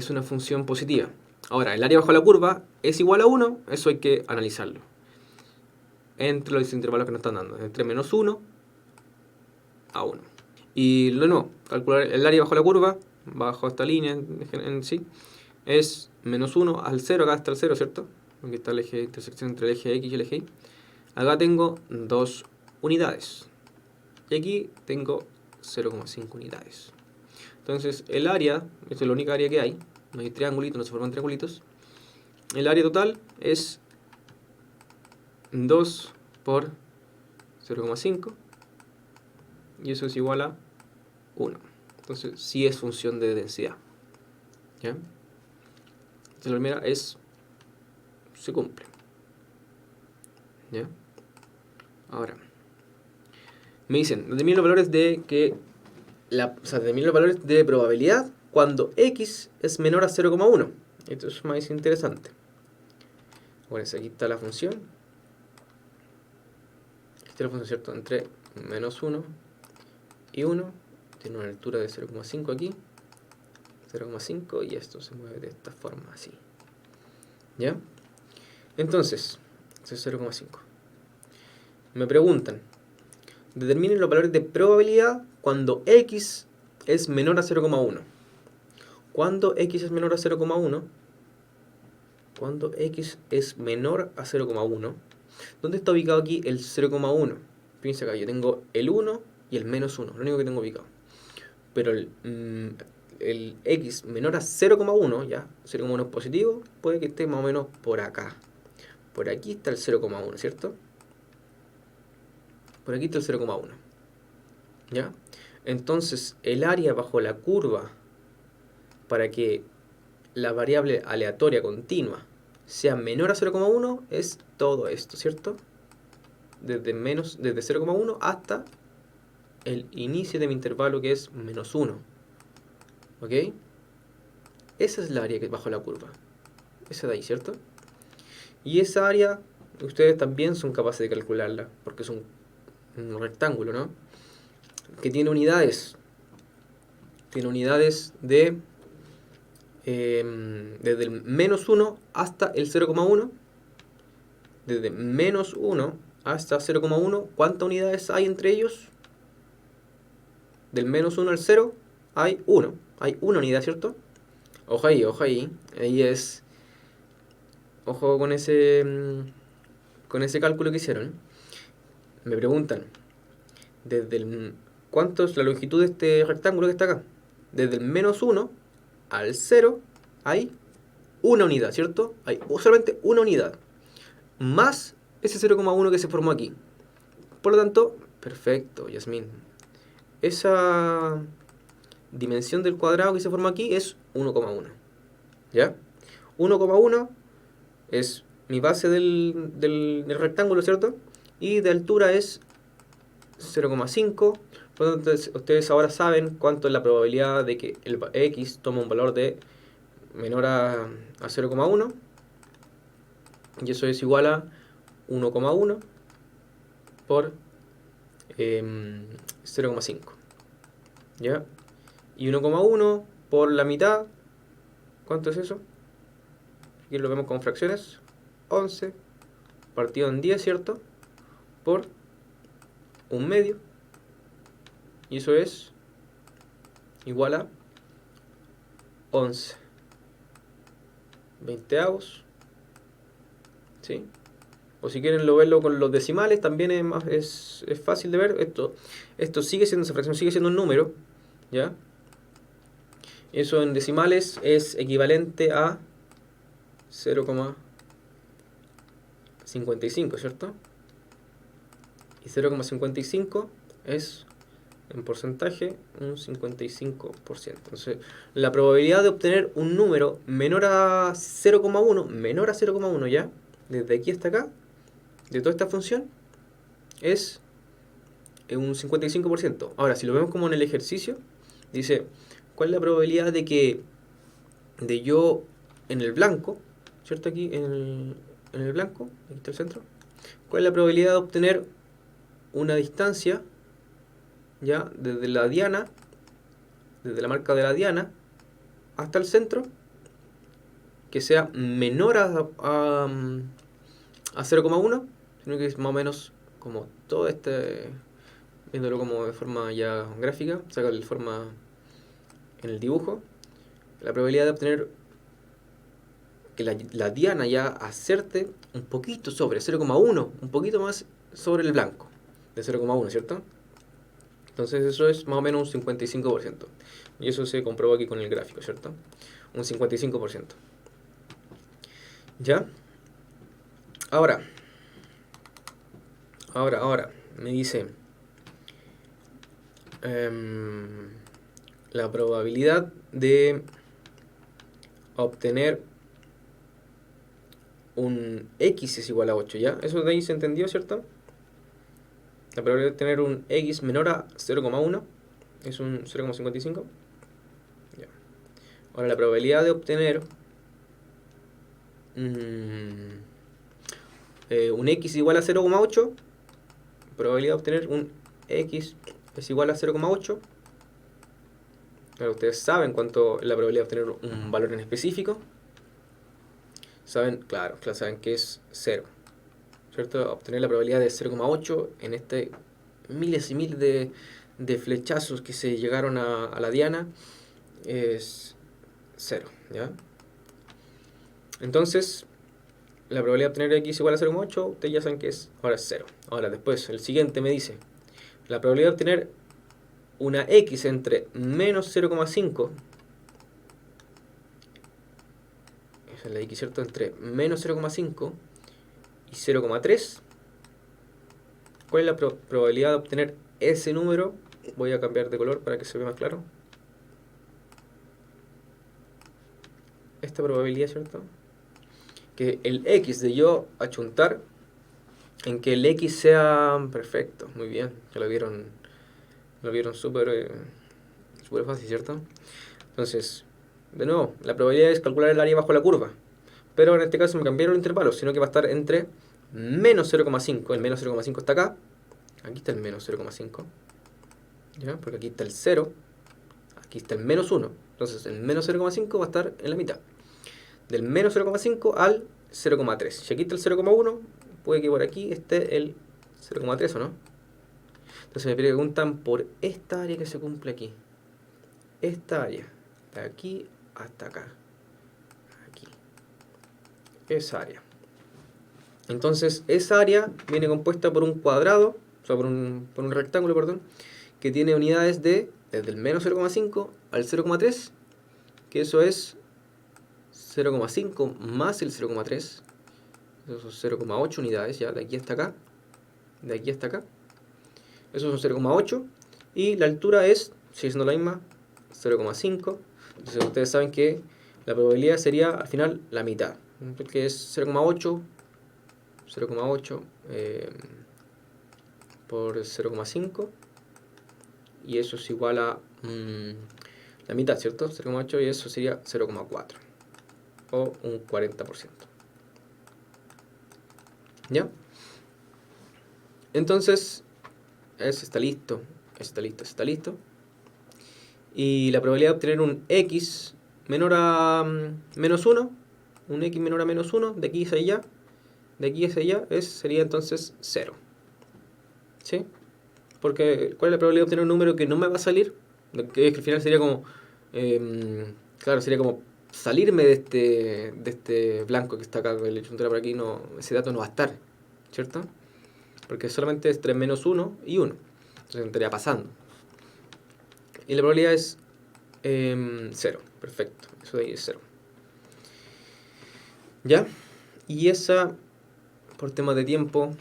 S1: una función positiva. Ahora, el área bajo la curva es igual a 1, eso hay que analizarlo. Entre los intervalos que nos están dando, entre menos 1 a 1. Y de nuevo, calcular el área bajo la curva, bajo esta línea en sí, es menos 1 al 0, acá está el 0, ¿cierto? Aquí está el eje de intersección entre el eje X y el eje Y. Acá tengo 2 unidades. Y aquí tengo 0,5 unidades. Entonces el área, esta es la única área que hay, no hay triangulitos, no se forman triangulitos. El área total es 2 por 0,5 y eso es igual a 1. Entonces sí es función de densidad. ¿Ya? Entonces la primera se cumple. ¿Ya? Ahora, me dicen, determinen los valores determinen los valores de probabilidad cuando x es menor a 0,1. Esto es más interesante. Bueno, aquí está la función. Aquí está la función, ¿cierto? Entre menos 1 y 1. Tiene una altura de 0,5 aquí. 0,5 y esto se mueve de esta forma, así. ¿Ya? Entonces, eso es 0,5. Me preguntan, determinen los valores de probabilidad cuando x es menor a 0,1. Cuando x es menor a 0,1, cuando x es menor a 0,1, ¿dónde está ubicado aquí el 0,1? Fíjense acá, yo tengo el 1 y el menos 1, lo único que tengo ubicado. Pero el x menor a 0,1, ya, 0,1 es positivo, puede que esté más o menos por acá. Por aquí está el 0,1, ¿cierto? Por aquí está el 0,1. ¿Ya? Entonces, el área bajo la curva para que la variable aleatoria continua sea menor a 0,1 es todo esto, ¿cierto? Desde 0,1 hasta el inicio de mi intervalo, que es menos 1. ¿Ok? Esa es la área que es bajo la curva. Esa de ahí, ¿cierto? Y esa área ustedes también son capaces de calcularla, porque es un rectángulo, ¿no? Que tiene unidades. Tiene unidades de desde el menos 1 hasta el 0,1. Desde menos 1 hasta 0,1, ¿cuántas unidades hay entre ellos? Del menos 1 al 0 hay 1. Hay una unidad, ¿cierto? Ojo ahí, ojo ahí. Ahí es... Ojo con ese cálculo que hicieron. Me preguntan, ¿cuánto es la longitud de este rectángulo que está acá? Desde el menos 1 al 0 hay una unidad, ¿cierto? Hay solamente una unidad. Más ese 0,1 que se formó aquí. Por lo tanto, perfecto, Yasmín. Esa dimensión del cuadrado que se formó aquí es 1,1. ¿Ya? 1,1 es mi base del rectángulo, ¿cierto? Y de altura es 0,5. Por lo tanto, ustedes ahora saben cuánto es la probabilidad de que el x tome un valor de menor a 0,1. Y eso es igual a 1,1 por 0,5. ¿Ya? Y 1,1 por la mitad, ¿cuánto es eso? Aquí lo vemos con fracciones. 11 partido en 10, ¿cierto? Por un medio. Y eso es igual a 11 veinteavos. ¿Sí? O si quieren verlo con los decimales, también es fácil de ver. Esto sigue siendo, esa fracción sigue siendo un número, ¿ya? Eso en decimales es equivalente a 0,55, ¿cierto? Y 0,55 es, en porcentaje, un 55%. Entonces, la probabilidad de obtener un número menor a 0,1, ya, desde aquí hasta acá, de toda esta función, es un 55%. Ahora, si lo vemos como en el ejercicio, dice, ¿cuál es la probabilidad de yo en el blanco, ¿cierto? Aquí en el blanco, aquí está el centro. ¿Cuál es la probabilidad de obtener una distancia, ya, desde la diana, desde la marca de la diana, hasta el centro, que sea menor a 0,1, sino que es más o menos como todo este, viéndolo como de forma ya gráfica, sacarle forma en el dibujo, la probabilidad de obtener que la diana ya acerte un poquito sobre 0,1, un poquito más sobre el blanco, de 0,1, ¿cierto? Entonces eso es más o menos un 55%. Y eso se comprobó aquí con el gráfico, ¿cierto? Un 55%. ¿Ya? Ahora, me dice la probabilidad de obtener un x es igual a 8, ¿ya? Eso de ahí se entendió, ¿cierto? La probabilidad de tener un x menor a 0,1 es un 0,55. Ya. Ahora, la probabilidad de obtener un x igual a 0,8, probabilidad de obtener un x es igual a 0,8. Claro, ustedes saben cuánto es la probabilidad de obtener un valor en específico. Saben, claro, saben que es 0. ¿Cierto? Obtener la probabilidad de 0,8 en este miles y miles de flechazos que se llegaron a la diana es 0, ¿ya? Entonces, la probabilidad de obtener x igual a 0,8, ustedes ya saben que es, ahora es 0. Ahora, después, el siguiente me dice, la probabilidad de obtener una x entre menos 0,5, esa es la x, ¿cierto? Entre menos 0,5 y 0,3. ¿Cuál es la probabilidad de obtener ese número? Voy a cambiar de color para que se vea más claro. Esta probabilidad, ¿cierto? Que el x de yo achuntar en que el x sea perfecto, muy bien, ya lo vieron súper fácil, ¿cierto? Entonces, de nuevo, la probabilidad es calcular el área bajo la curva, pero en este caso me cambiaron los intervalos, sino que va a estar entre menos 0,5, el menos 0,5 está acá, aquí está el menos 0,5, ¿ya? Porque aquí está el 0, aquí está el menos 1, entonces el menos 0,5 va a estar en la mitad. Del menos 0,5 al 0,3. Si aquí está el 0,1, puede que por aquí esté el 0,3 o no. Entonces me preguntan por esta área que se cumple aquí. Esta área, de aquí hasta acá. Aquí. Esa área. Entonces esa área viene compuesta por un cuadrado, o sea, por un rectángulo, perdón, que tiene unidades desde el menos 0,5 al 0,3, que eso es 0,5 más el 0,3, esos son 0,8 unidades, ya, de aquí hasta acá, de aquí hasta acá, esos son 0,8, y la altura es, sigue siendo la misma, 0,5, entonces ustedes saben que la probabilidad sería al final la mitad, que es 0,8 por 0,5, y eso es igual a la mitad, ¿cierto? 0,8 y eso sería 0,4, o un 40%. ¿Ya? Entonces, ese está listo, está listo. Y la probabilidad de obtener un x menor a menos 1, un x menor a menos 1, de aquí hacia allá, sería entonces 0. ¿Sí? Porque, ¿cuál es la probabilidad de obtener un número que no me va a salir? Que al final sería como, claro, sería como salirme de este blanco que está acá, el hecho por aquí, no, ese dato no va a estar, ¿cierto? Porque solamente es 3 menos 1 y 1. Entonces estaría pasando. Y la probabilidad es 0. Perfecto. Eso de ahí es 0. ¿Ya? Y esa, por temas de tiempo,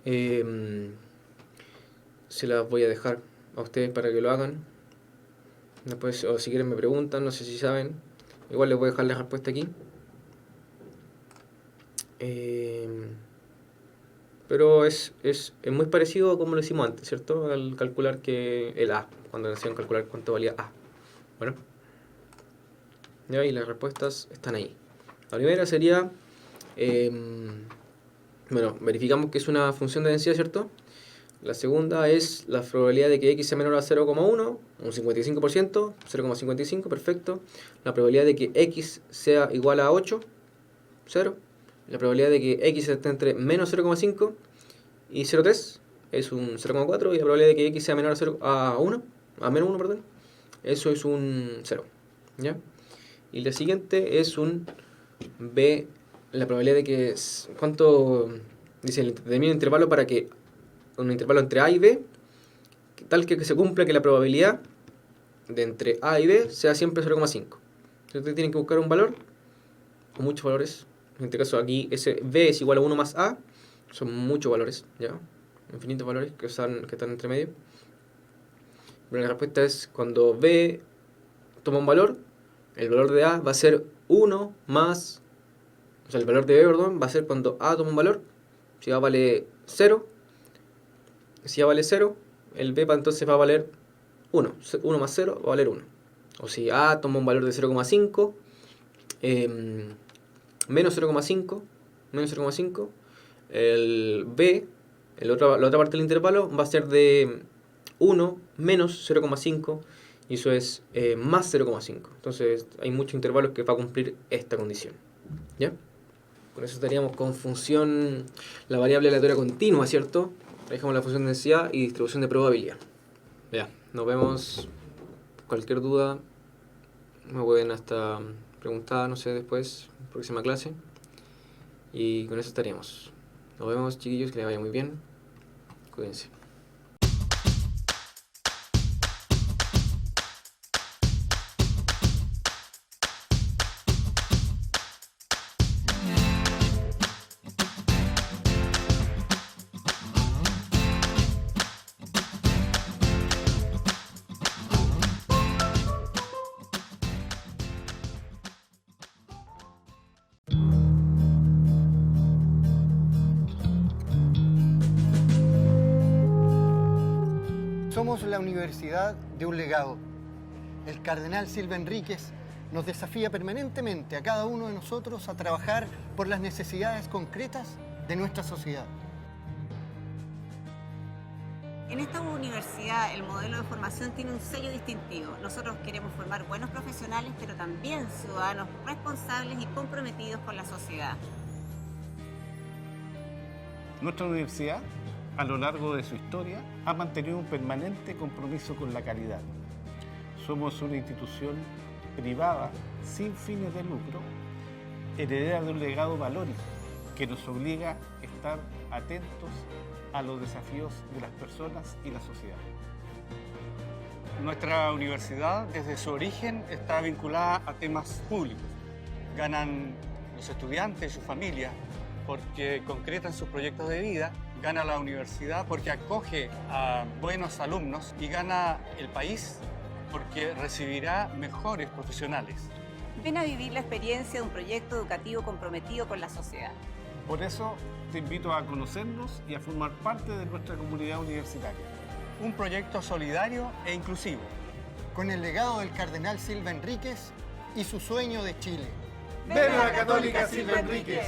S1: se las voy a dejar a ustedes para que lo hagan. Después, o si quieren me preguntan, no sé si saben. Igual les voy a dejar la respuesta aquí. Pero es muy parecido a como lo hicimos antes, ¿cierto? Al calcular que el A, cuando nos hacían calcular cuánto valía A. Bueno. Ya, y las respuestas están ahí. La primera sería, bueno, verificamos que es una función de densidad, ¿cierto? La segunda es la probabilidad de que x sea menor a 0,1, un 55%, 0,55, perfecto. La probabilidad de que x sea igual a 8, 0. La probabilidad de que x esté entre menos 0,5 y 0,3 es un 0,4. Y la probabilidad de que x sea menor a 0, a 1, a menos 1, perdón, eso es un 0. ¿Ya? Y la siguiente es un b, la probabilidad de que, ¿cuánto? Dice, determina un intervalo para que, un intervalo entre a y b, tal que se cumpla que la probabilidad de entre a y b sea siempre 0,5. Entonces ustedes tienen que buscar un valor, o muchos valores. En este caso aquí ese b es igual a 1 más a, son muchos valores, ¿ya? Infinitos valores que están entre medio. Pero la respuesta es cuando b toma un valor, el valor de a va a ser 1 más, o sea, el valor de b, perdón, va a ser cuando a toma un valor. Si a vale 0, si a vale 0, el b entonces va a valer 1. 1 más 0 va a valer 1. O si a toma un valor de 0,5, menos 0,5, el b, la otra parte del intervalo, va a ser de 1 menos 0,5, y eso es más 0,5. Entonces hay muchos intervalos que va a cumplir esta condición. ¿Ya? Con eso estaríamos con función, la variable aleatoria continua, ¿cierto? Dejamos la función de densidad y distribución de probabilidad. Ya, nos vemos. Cualquier duda me pueden hasta preguntar, no sé, después, próxima clase. Y con eso estaríamos. Nos vemos, chiquillos, que les vaya muy bien. Cuídense.
S2: Somos la Universidad de un legado. El cardenal Silva Enríquez nos desafía permanentemente a cada uno de nosotros a trabajar por las necesidades concretas de nuestra sociedad.
S3: En esta universidad el modelo de formación tiene un sello distintivo. Nosotros queremos formar buenos profesionales, pero también ciudadanos responsables y comprometidos con la sociedad.
S4: Nuestra universidad, a lo largo de su historia, ha mantenido un permanente compromiso con la calidad. Somos una institución privada, sin fines de lucro, heredera de un legado valórico que nos obliga a estar atentos a los desafíos de las personas y la sociedad.
S5: Nuestra universidad, desde su origen, está vinculada a temas públicos. Ganan los estudiantes y sus familias porque concretan sus proyectos de vida. Gana la universidad porque acoge a buenos alumnos y gana el país porque recibirá mejores profesionales.
S3: Ven a vivir la experiencia de un proyecto educativo comprometido con la sociedad.
S4: Por eso te invito a conocernos y a formar parte de nuestra comunidad universitaria.
S5: Un proyecto solidario e inclusivo.
S2: Con el legado del cardenal Silva Enríquez y su sueño de Chile.
S6: ¡Ven a la Católica Silva Enríquez!